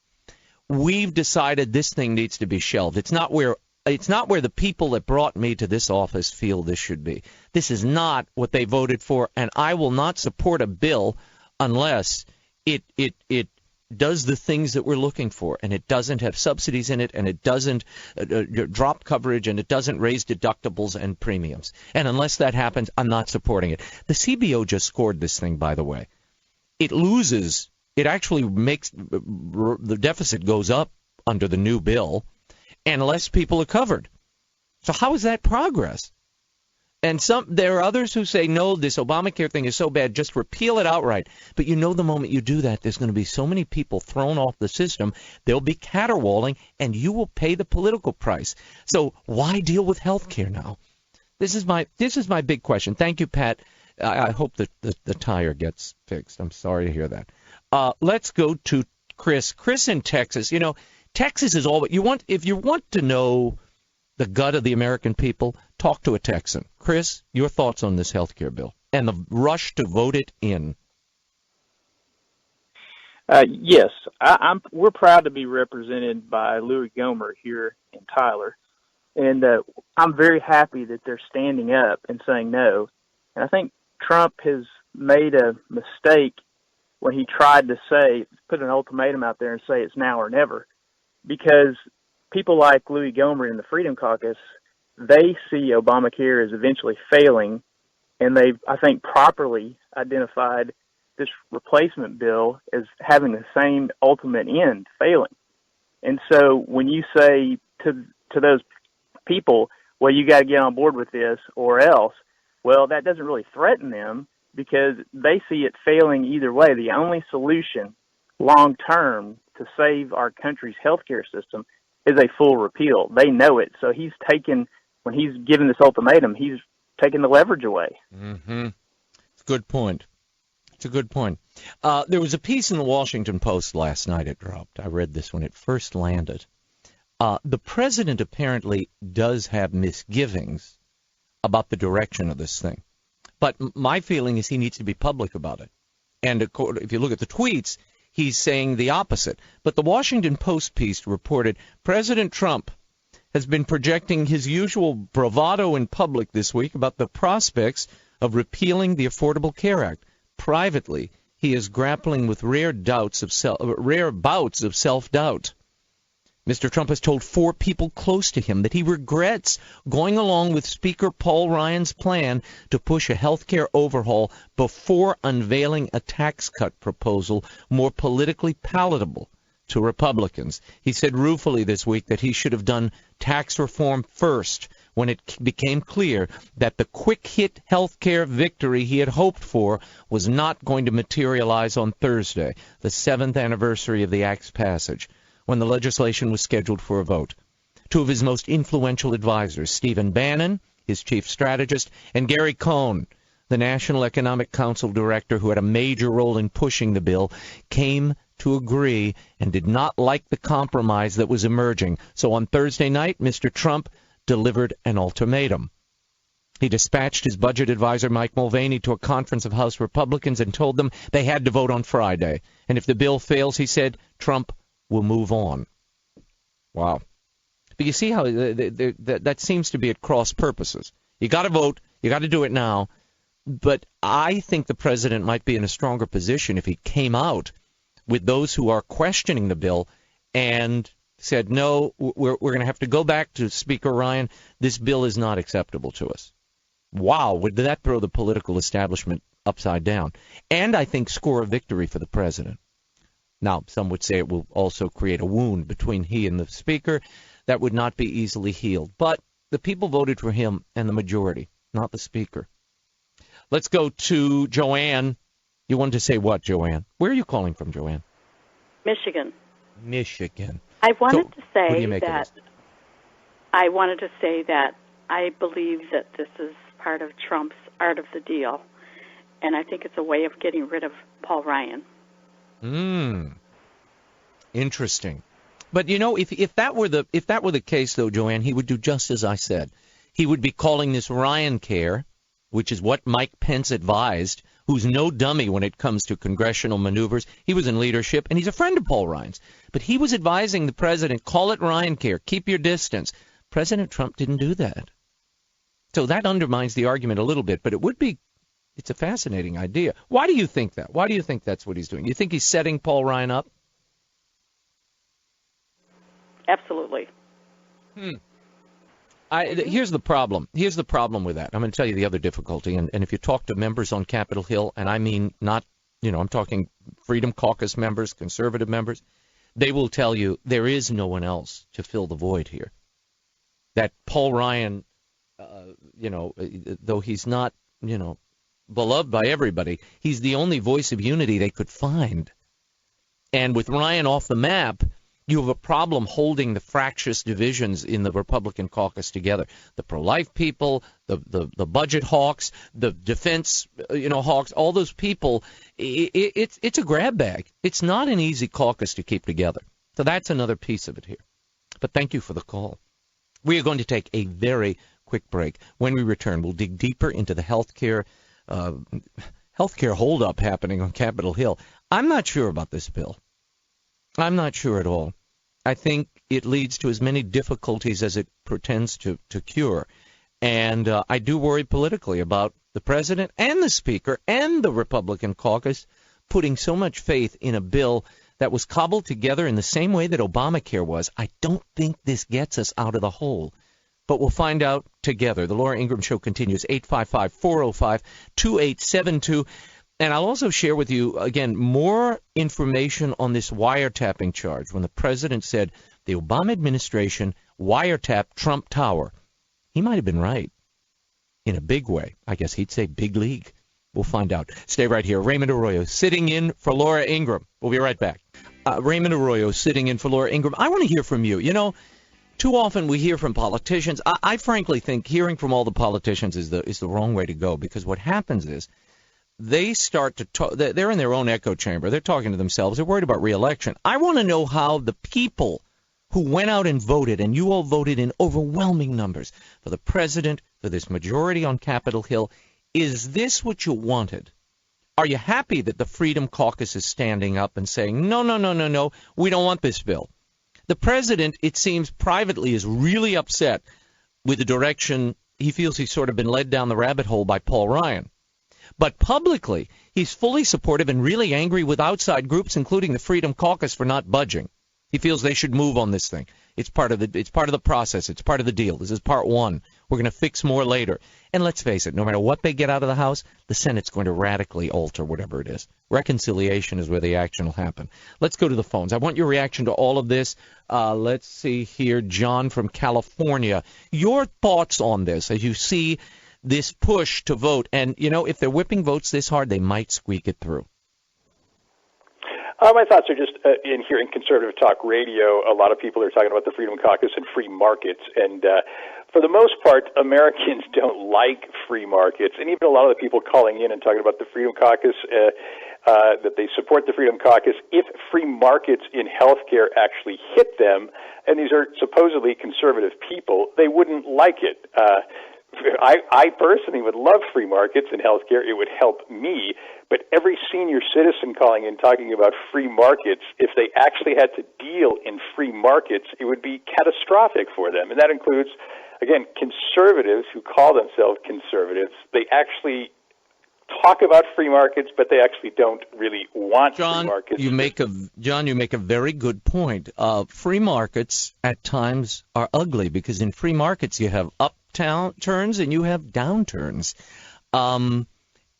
We've decided this thing needs to be shelved. It's not where the people that brought me to this office feel this should be. This is not what they voted for, and I will not support a bill unless it does the things that we're looking for, and it doesn't have subsidies in it, and it doesn't drop coverage, and it doesn't raise deductibles and premiums. And unless that happens, I'm not supporting it. The CBO just scored this thing, by the way. It loses. It actually makes the deficit goes up under the new bill, and less people are covered. So how is that progress? And there are others who say, no, this Obamacare thing is so bad, just repeal it outright. But the moment you do that, there's going to be so many people thrown off the system, they'll be caterwauling, and you will pay the political price. So why deal with health care now? This is my big question. Thank you, Pat. I hope that the tire gets fixed. I'm sorry to hear that. Let's go to Chris. Chris in Texas. Texas is all what you want. If you want to know the gut of the American people, talk to a Texan. Chris, your thoughts on this health care bill and the rush to vote it in? Yes, we're proud to be represented by Louis Gohmert here in Tyler, and I'm very happy that they're standing up and saying no. And I think Trump has made a mistake when he tried to put an ultimatum out there and say it's now or never, because people like Louis Gohmert in the Freedom Caucus they see Obamacare as eventually failing, and they've, I think, properly identified this replacement bill as having the same ultimate end, failing. And so when you say to those people, well, you got to get on board with this or else, well, that doesn't really threaten them because they see it failing either way. The only solution long term to save our country's healthcare system is a full repeal. They know it. So when he's given this ultimatum, he's taking the leverage away. Mm-hmm. It's a good point. It's a good point. There was a piece in the Washington Post last night. It dropped. I read this when it first landed. The president apparently does have misgivings about the direction of this thing. But my feeling is he needs to be public about it. And if you look at the tweets, he's saying the opposite. But the Washington Post piece reported President Trump has been projecting his usual bravado in public this week about the prospects of repealing the Affordable Care Act. Privately, he is grappling with rare bouts of self-doubt. Mr. Trump has told 4 people close to him that he regrets going along with Speaker Paul Ryan's plan to push a health care overhaul before unveiling a tax cut proposal more politically palatable to Republicans. He said ruefully this week that he should have done tax reform first when it became clear that the quick-hit health care victory he had hoped for was not going to materialize on Thursday, the 7th anniversary of the act's passage, when the legislation was scheduled for a vote. 2 of his most influential advisors, Stephen Bannon, his chief strategist, and Gary Cohn, the National Economic Council director who had a major role in pushing the bill, came to agree and did not like the compromise that was emerging. So on Thursday night, Mr. Trump delivered an ultimatum. He dispatched his budget advisor, Mike Mulvaney, to a conference of House Republicans and told them they had to vote on Friday. And if the bill fails, he said, Trump will move on. Wow. But you see how that seems to be at cross purposes. You got to vote. You got to do it now. But I think the president might be in a stronger position if he came out with those who are questioning the bill and said, no, we're going to have to go back to Speaker Ryan. This bill is not acceptable to us. Wow, would that throw the political establishment upside down? And I think score a victory for the president. Now, some would say it will also create a wound between he and the Speaker that would not be easily healed. But the people voted for him and the majority, not the Speaker. Let's go to Joanne. You wanted to say what, Joanne? Where are you calling from, Joanne? Michigan. Michigan. I wanted to what do say you make of that this? I believe that this is part of Trump's art of the deal, and I think it's a way of getting rid of Paul Ryan. Interesting. But you know, if that were the case, though, Joanne, he would do just as I said. He would be calling this Ryan Care, which is what Mike Pence advised, who's no dummy when it comes to congressional maneuvers. He was in leadership, and he's a friend of Paul Ryan's. But he was advising the president, call it Ryan Care, keep your distance. President Trump didn't do that. So that undermines the argument a little bit, but it's a fascinating idea. Why do you think that? Why do you think that's what he's doing? You think he's setting Paul Ryan up? Absolutely. Here's the problem. Here's the problem with that. I'm going to tell you the other difficulty. And if you talk to members on Capitol Hill, and I mean not, I'm talking Freedom Caucus members, conservative members, they will tell you there is no one else to fill the void here. That Paul Ryan, though he's not, beloved by everybody, he's the only voice of unity they could find. And with Ryan off the map, you have a problem holding the fractious divisions in the Republican caucus together. The pro-life people, the budget hawks, the defense hawks, all those people, it's a grab bag. It's not an easy caucus to keep together. So that's another piece of it here. But thank you for the call. We are going to take a very quick break. When we return, we'll dig deeper into the healthcare holdup happening on Capitol Hill. I'm not sure about this bill. I'm not sure at all. I think it leads to as many difficulties as it pretends to cure. And I do worry politically about the president and the Speaker and the Republican caucus putting so much faith in a bill that was cobbled together in the same way that Obamacare was. I don't think this gets us out of the hole. But we'll find out together. The Laura Ingraham Show continues, 855-405-2872. And I'll also share with you, again, more information on this wiretapping charge. When the president said the Obama administration wiretapped Trump Tower, he might have been right in a big way. I guess he'd say big league. We'll find out. Stay right here. Raymond Arroyo sitting in for Laura Ingraham. We'll be right back. Raymond Arroyo sitting in for Laura Ingraham. I want to hear from you. You know, too often we hear from politicians. I frankly think hearing from all the politicians is the wrong way to go, because what happens is they start to talk. They're in their own echo chamber. They're talking to themselves. They're worried about re-election. I want to know how the people who went out and voted, and you all voted in overwhelming numbers for the president, for this majority on Capitol Hill, is this what you wanted? Are you happy that the Freedom Caucus is standing up and saying, no, we don't want this bill? The president, it seems privately, is really upset with the direction he feels he's sort of been led down the rabbit hole by Paul Ryan. But publicly, he's fully supportive and really angry with outside groups, including the Freedom Caucus, for not budging. He feels they should move on this thing. It's part of the process. It's part of the deal. This is part one. We're going to fix more later. And let's face it, no matter what they get out of the House, the Senate's going to radically alter whatever it is. Reconciliation is where the action will happen. Let's go to the phones. I want your reaction to all of this. Let's see here. John from California. Your thoughts on this as you see this push to vote. And, you know, if they're whipping votes this hard, they might squeak it through. My thoughts are just in hearing conservative talk radio, a lot of people are talking about the Freedom Caucus and free markets. And for the most part, Americans don't like free markets. And even a lot of the people calling in and talking about the Freedom Caucus, that they support the Freedom Caucus, if free markets in healthcare actually hit them, and these are supposedly conservative people, they wouldn't like it. I personally would love free markets in healthcare. It would help me. But every senior citizen calling in talking about free markets, if they actually had to deal in free markets, it would be catastrophic for them. And that includes, again, conservatives who call themselves conservatives. They actually talk about free markets, but they actually don't really want free markets. John, you make a very good point. Free markets at times are ugly, because in free markets you have upturns and you have downturns.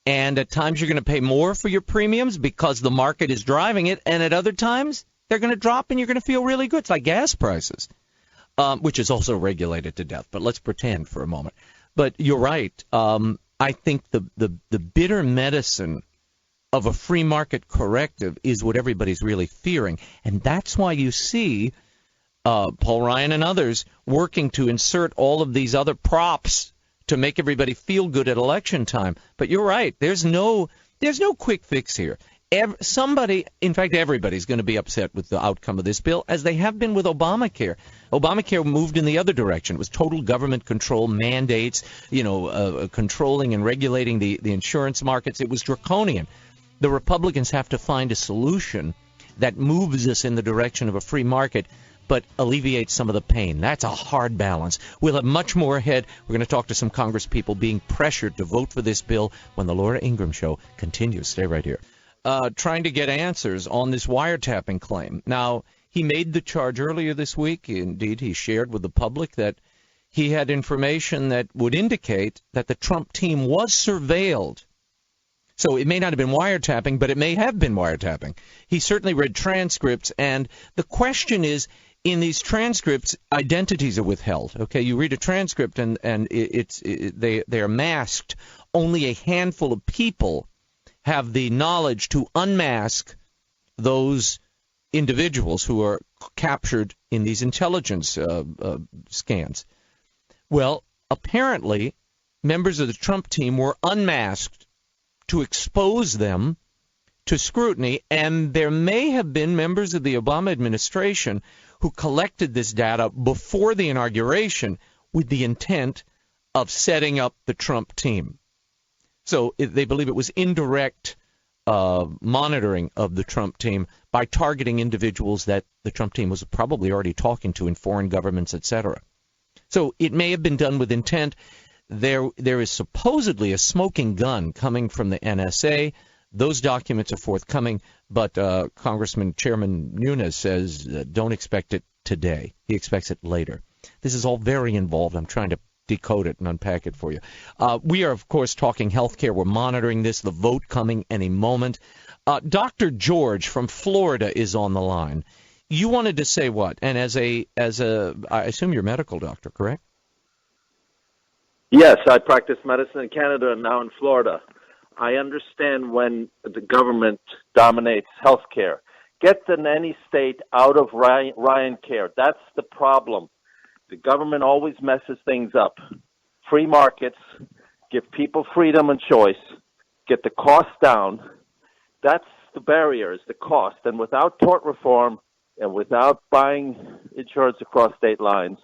And at times you're going to pay more for your premiums because the market is driving it, and at other times they're going to drop and you're going to feel really good. It's like gas prices, which is also regulated to death. But let's pretend for a moment. But you're right. I think the bitter medicine of a free market corrective is what everybody's really fearing. And that's why you see Paul Ryan and others working to insert all of these other props to make everybody feel good at election time. But you're right. There's no quick fix here. In fact, everybody's going to be upset with the outcome of this bill, as they have been with Obamacare. Obamacare moved in the other direction. It was total government control, mandates, controlling and regulating the insurance markets. It was draconian. The Republicans have to find a solution that moves us in the direction of a free market, but alleviates some of the pain. That's a hard balance. We'll have much more ahead. We're going to talk to some Congress people being pressured to vote for this bill when the Laura Ingraham Show continues. Stay right here. Trying to get answers on this wiretapping claim. Now, he made the charge earlier this week. Indeed, he shared with the public that he had information that would indicate that the Trump team was surveilled. So it may not have been wiretapping, but it may have been wiretapping. He certainly read transcripts, and the question is, in these transcripts, identities are withheld. Okay, you read a transcript, and they are masked. Only a handful of people have the knowledge to unmask those individuals who are captured in these intelligence scans. Well, apparently, members of the Trump team were unmasked to expose them to scrutiny, and there may have been members of the Obama administration who collected this data before the inauguration with the intent of setting up the Trump team. So they believe it was indirect monitoring of the Trump team by targeting individuals that the Trump team was probably already talking to in foreign governments, etc. So it may have been done with intent. There is supposedly a smoking gun coming from the NSA. Those documents are forthcoming, but Chairman Nunes says don't expect it today. He expects it later. This is all very involved. I'm trying to decode it and unpack it for you. We are, of course, talking health care. We're monitoring this, the vote coming any moment. Dr. George from Florida is on the line. You wanted to say what? And as a, I assume you're a medical doctor, correct? Yes, I practice medicine in Canada and now in Florida. I understand when the government dominates health care. Get the nanny state out of Ryan Care. That's the problem. The government always messes things up. Free markets, give people freedom and choice, get the cost down. That's the barrier, is the cost. And without tort reform and without buying insurance across state lines,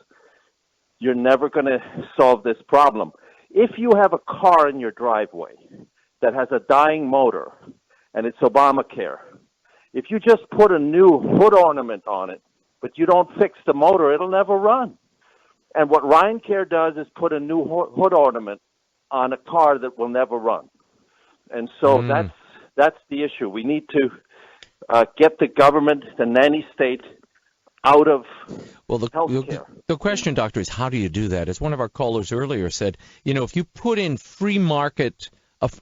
you're never going to solve this problem. If you have a car in your driveway that has a dying motor and it's Obamacare, if you just put a new hood ornament on it, but you don't fix the motor, it'll never run. And what Ryan Care does is put a new hood ornament on a car that will never run. And so that's the issue. We need to get the government, the nanny state, out of healthcare. The question, Doctor, is how do you do that? As one of our callers earlier said, if you put in free market,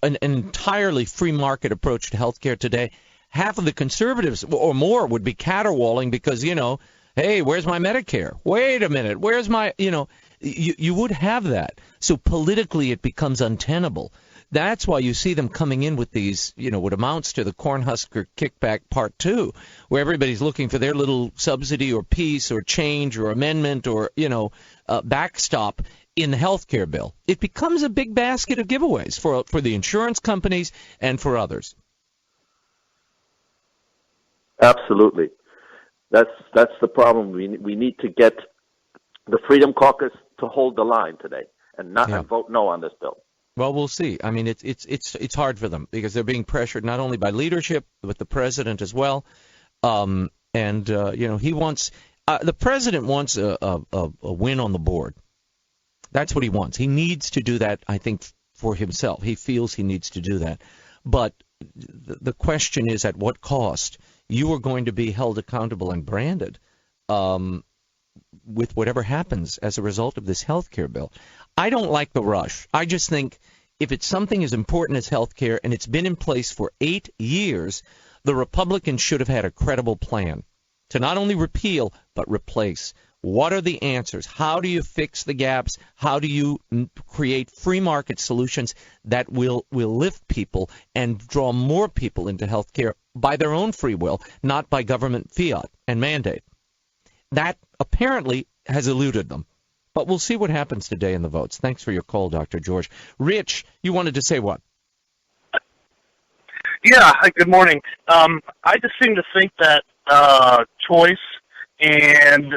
an entirely free market approach to healthcare today, half of the conservatives or more would be caterwauling because, hey, where's my Medicare? Wait a minute, where's my, you would have that. So politically it becomes untenable. That's why you see them coming in with these, what amounts to the Cornhusker kickback part 2, where everybody's looking for their little subsidy or piece or change or amendment or, backstop in the health care bill. It becomes a big basket of giveaways for the insurance companies and for others. Absolutely. That's the problem. We need to get the Freedom Caucus to hold the line today and not vote no on this bill. Well, we'll see. I mean, it's hard for them because they're being pressured not only by leadership but the president as well. He wants the president wants a win on the board. That's what he wants. He needs to do that, I think, for himself. He feels he needs to do that. But the question is, at what cost? You are going to be held accountable and branded with whatever happens as a result of this health care bill. I don't like the rush. I just think if it's something as important as health care and it's been in place for 8 years, the Republicans should have had a credible plan to not only repeal but replace. What are the answers? How do you fix the gaps? How do you create free market solutions that will lift people and draw more people into health care by their own free will, not by government fiat and mandate? That apparently has eluded them. But we'll see what happens today in the votes. Thanks for your call, Dr. George. Rich, you wanted to say what? Yeah, hi, good morning. I just seem to think that choice and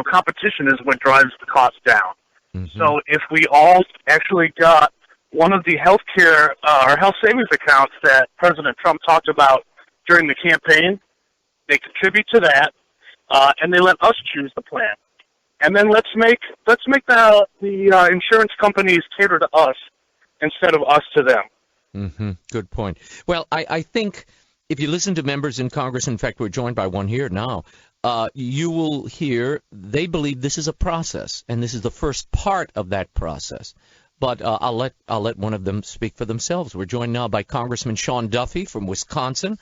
competition is what drives the cost down. Mm-hmm. So if we all actually got one of the healthcare or health savings accounts that President Trump talked about during the campaign, they contribute to that, and they let us choose the plan. And then let's make the insurance companies cater to us instead of us to them. Mm-hmm. Good point. Well, I think if you listen to members in Congress, in fact, we're joined by one here now, you will hear they believe this is a process, and this is the first part of that process. But I'll let one of them speak for themselves. We're joined now by Congressman Sean Duffy from Wisconsin,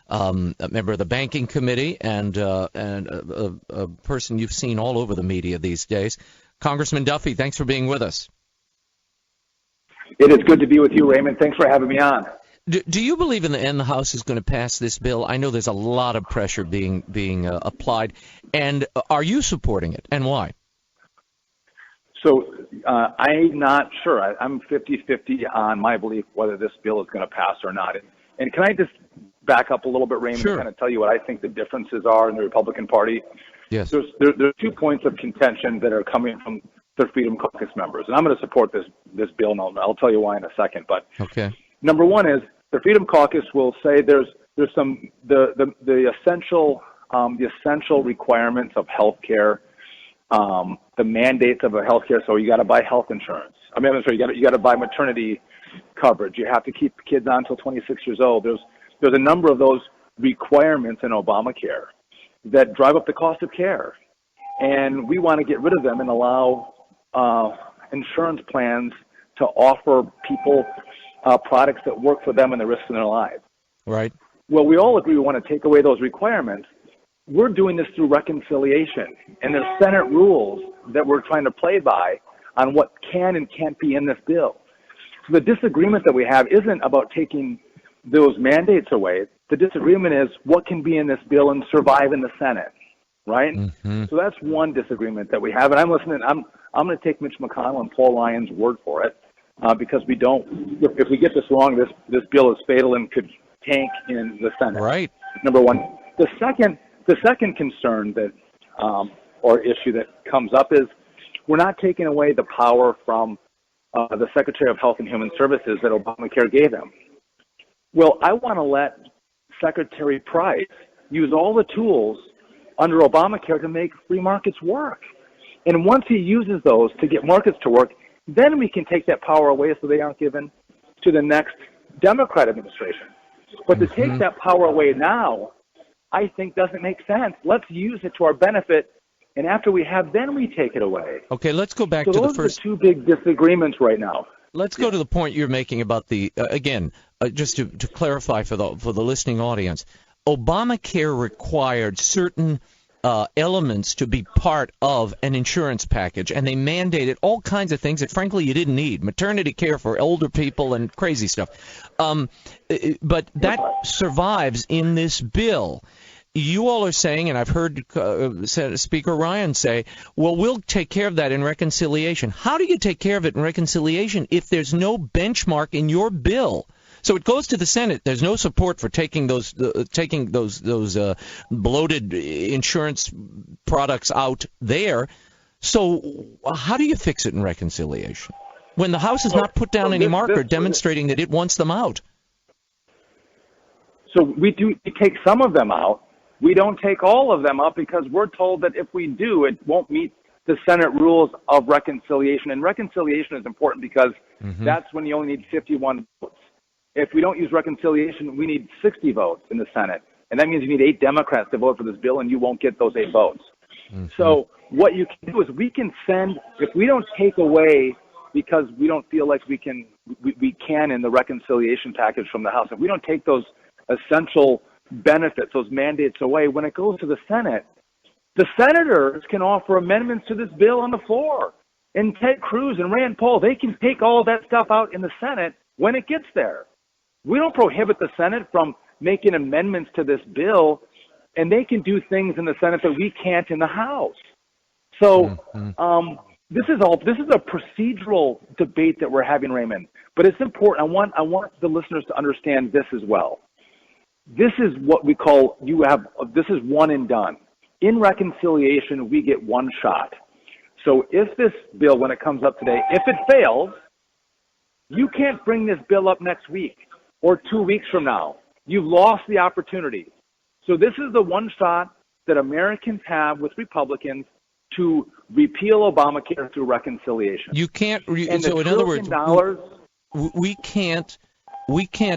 a member of the Banking Committee and a person you've seen all over the media these days. Congressman Duffy, thanks for being with us. It is good to be with you, Raymond. Thanks for having me on. Do you believe in the end the House is going to pass this bill? I know there's a lot of pressure being applied. And are you supporting it, and why? So I'm not sure. I'm 50-50 on my belief whether this bill is going to pass or not. And can I just back up a little bit, Raymond, Sure. and kind of tell you what I think the differences are in the Republican Party? Yes. There's 2 points of contention that are coming from the Freedom Caucus members. And I'm going to support this bill, and I'll tell you why in a second. But okay. Number one is the Freedom Caucus will say there's some the essential requirements of health care, the mandates of a healthcare. So you got to buy health insurance. I'm sorry, you got to buy maternity coverage. You have to keep kids on until 26 years old. There's a number of those requirements in Obamacare that drive up the cost of care. and we want to get rid of them and allow insurance plans to offer people products that work for them and the risks in their lives. Right. Well, we all agree we want to take away those requirements. We're doing this through reconciliation, and there's Senate rules that we're trying to play by on what can and can't be in this bill. So the disagreement that we have isn't about taking those mandates away. The disagreement is what can be in this bill and survive in the Senate, right? Mm-hmm. So that's one disagreement that we have, and I'm listening. I'm going to take Mitch McConnell and Paul Ryan's word for it, because we don't. If we get this wrong, this bill is fatal and could tank in the Senate. Right. Number one. The second concern that or issue that comes up is we're not taking away the power from the Secretary of Health and Human Services that Obamacare gave him. Well, I want to let Secretary Price use all the tools under Obamacare to make free markets work. And once he uses those to get markets to work, then we can take that power away so they aren't given to the next Democrat administration. But to take that power away now, I think doesn't make sense. Let's use it to our benefit, and after we have, then we take it away. Okay, let's go back so to the those first. are the two big disagreements right now. Let's go to the point you're making about the just to clarify for the listening audience. Obamacare required certain elements to be part of an insurance package, and they mandated all kinds of things that, frankly, you didn't need. Maternity care for older people and crazy stuff. But that survives in this bill. You all are saying, and I've heard Speaker Ryan say, well, we'll take care of that in reconciliation. How do you take care of it in reconciliation if there's no benchmark in your bill? So it goes to the Senate. There's no support for taking those bloated insurance products out there. So how do you fix it in reconciliation when the House has not put down any marker demonstrating that it wants them out? So we take some of them out. We don't take all of them out because we're told that if we do, it won't meet the Senate rules of reconciliation. And reconciliation is important because that's when you only need 51 votes. If we don't use reconciliation, we need 60 votes in the Senate. And that means you need 8 Democrats to vote for this bill, and you won't get those 8 votes. So what you can do is we can send, if we don't take away because we don't feel like we can in the reconciliation package from the House, if we don't take those essential benefits, those mandates away, when it goes to the Senate, the senators can offer amendments to this bill on the floor. And Ted Cruz and Rand Paul, they can take all of that stuff out in the Senate when it gets there. We don't prohibit the Senate from making amendments to this bill, and they can do things in the Senate that we can't in the House. So this is a procedural debate that we're having, Raymond. But it's important. I want the listeners to understand this as well. This is what we call this is one and done. In reconciliation, we get one shot. So if this bill, when it comes up today, if it fails, you can't bring this bill up next week or 2 weeks from now. You've lost the opportunity. So this is the one shot that Americans have with Republicans to repeal Obamacare through reconciliation. You can't. So in other words, we can't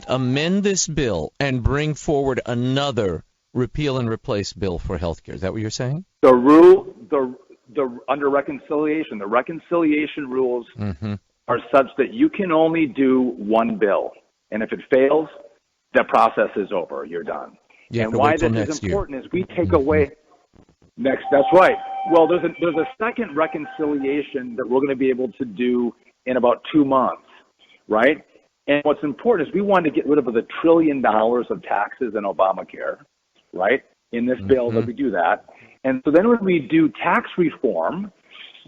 amend this bill and bring forward another repeal and replace bill for health care. Is that what you're saying? Under reconciliation, the reconciliation rules are such that you can only do one bill. And if it fails, the process is over. You're done. And why this is important is we take away next. That's right. Well, there's a second reconciliation that we're going to be able to do in about 2 months, right? And what's important is we want to get rid of the $1 trillion of taxes in Obamacare, right? In this bill that we do that. And so then when we do tax reform,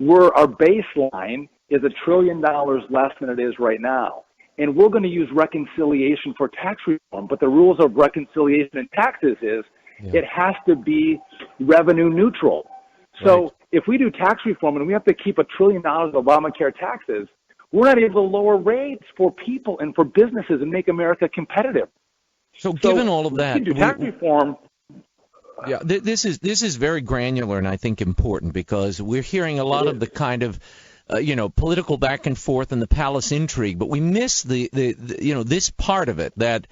our baseline is $1 trillion less than it is right now. And we're going to use reconciliation for tax reform. But the rules of reconciliation and taxes is it has to be revenue neutral. So if we do tax reform and we have to keep $1 trillion of Obamacare taxes, we're not able to lower rates for people and for businesses and make America competitive. So given all of that, we can do tax reform. Yeah, this is very granular and I think important because we're hearing a lot of the kind of political back and forth and the palace intrigue, but we miss the this part of it, that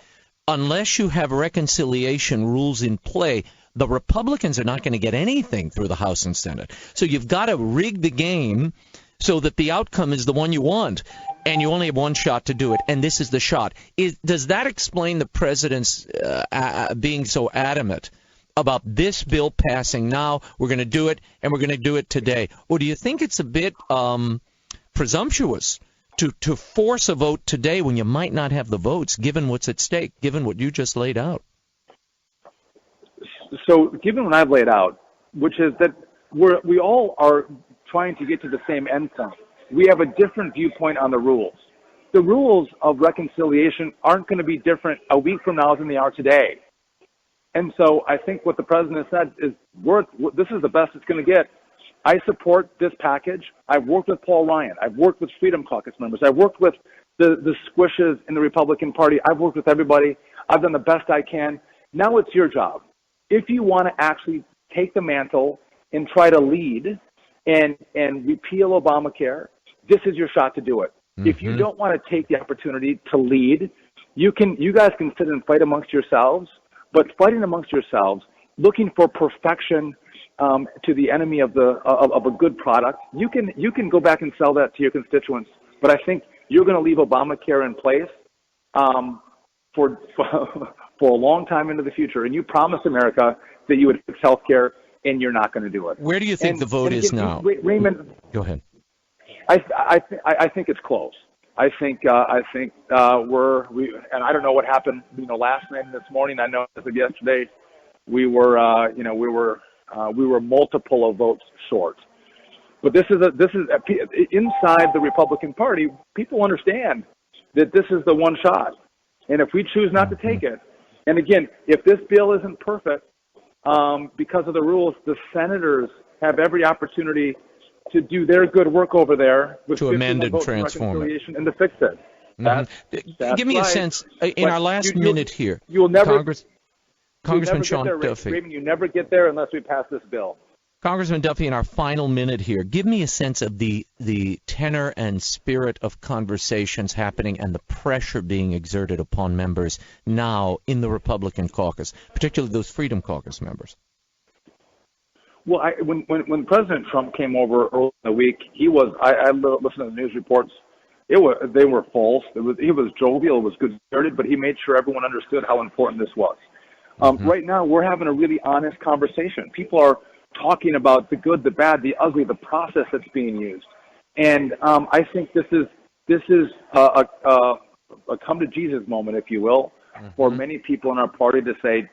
unless you have reconciliation rules in play, the Republicans are not going to get anything through the House and Senate. So you've got to rig the game so that the outcome is the one you want, and you only have one shot to do it, and this is the shot. Does that explain the president's being so adamant about this bill passing now? We're going to do it, and we're going to do it today. Or do you think it's a bit presumptuous to force a vote today when you might not have the votes, given what's at stake, given what you just laid out? So given what I've laid out, which is that we all are trying to get to the same endpoint, we have a different viewpoint on the rules. The rules of reconciliation aren't going to be different a week from now than they are today. And so I think what the president said is, this is the best it's going to get. I support this package. I've worked with Paul Ryan. I've worked with Freedom Caucus members. I've worked with the squishes in the Republican Party. I've worked with everybody. I've done the best I can. Now it's your job. If you want to actually take the mantle and try to lead and repeal Obamacare, this is your shot to do it. Mm-hmm. If you don't want to take the opportunity to lead, you guys can sit and fight amongst yourselves, but fighting amongst yourselves, looking for perfection to the enemy of a good product, you can go back and sell that to your constituents. But I think you're going to leave Obamacare in place for a long time into the future, and you promised America that you would fix health care, and you're not going to do it. Where do you think the vote is now? Raymond, go ahead. I think it's close. I think and I don't know what happened, last night and this morning. I know as of yesterday, we were multiple of votes short. But this is inside the Republican Party. People understand that this is the one shot, and if we choose not to take it, and again, if this bill isn't perfect, because of the rules, the senators have every opportunity to do their good work over there with to amend and transform it and to fix it. Mm-hmm. Give me a sense in our last minute here. You'll never, Congressman Sean Duffy. Raymond, you never get there unless we pass this bill. Congressman Duffy, in our final minute here, give me a sense of the tenor and spirit of conversations happening and the pressure being exerted upon members now in the Republican caucus, particularly those Freedom Caucus members. Well, when President Trump came over early in the week, I listened to the news reports. They were false. He was jovial, it was good-spirited, but he made sure everyone understood how important this was. Right now, we're having a really honest conversation. People are talking about the good, the bad, the ugly, the process that's being used, and I think this is a come to Jesus moment, if you will, for many people in our party to say,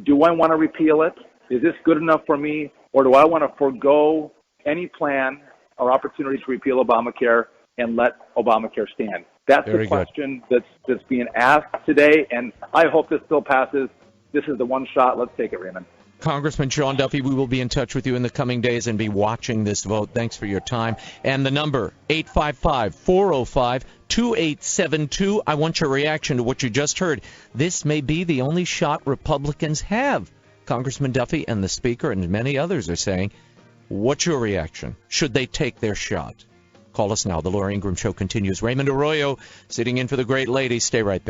do I want to repeal it? Is this good enough for me, or do I want to forego any plan or opportunity to repeal Obamacare and let Obamacare stand? That's the question that's being asked today, and I hope this bill passes. This is the one shot. Let's take it, Raymond. Congressman Sean Duffy, we will be in touch with you in the coming days and be watching this vote. Thanks for your time. And the number, 855-405-2872. I want your reaction to what you just heard. This may be the only shot Republicans have. Congressman Duffy and the Speaker and many others are saying, what's your reaction? Should they take their shot? Call us now. The Laura Ingraham Show continues. Raymond Arroyo sitting in for the great lady. Stay right there.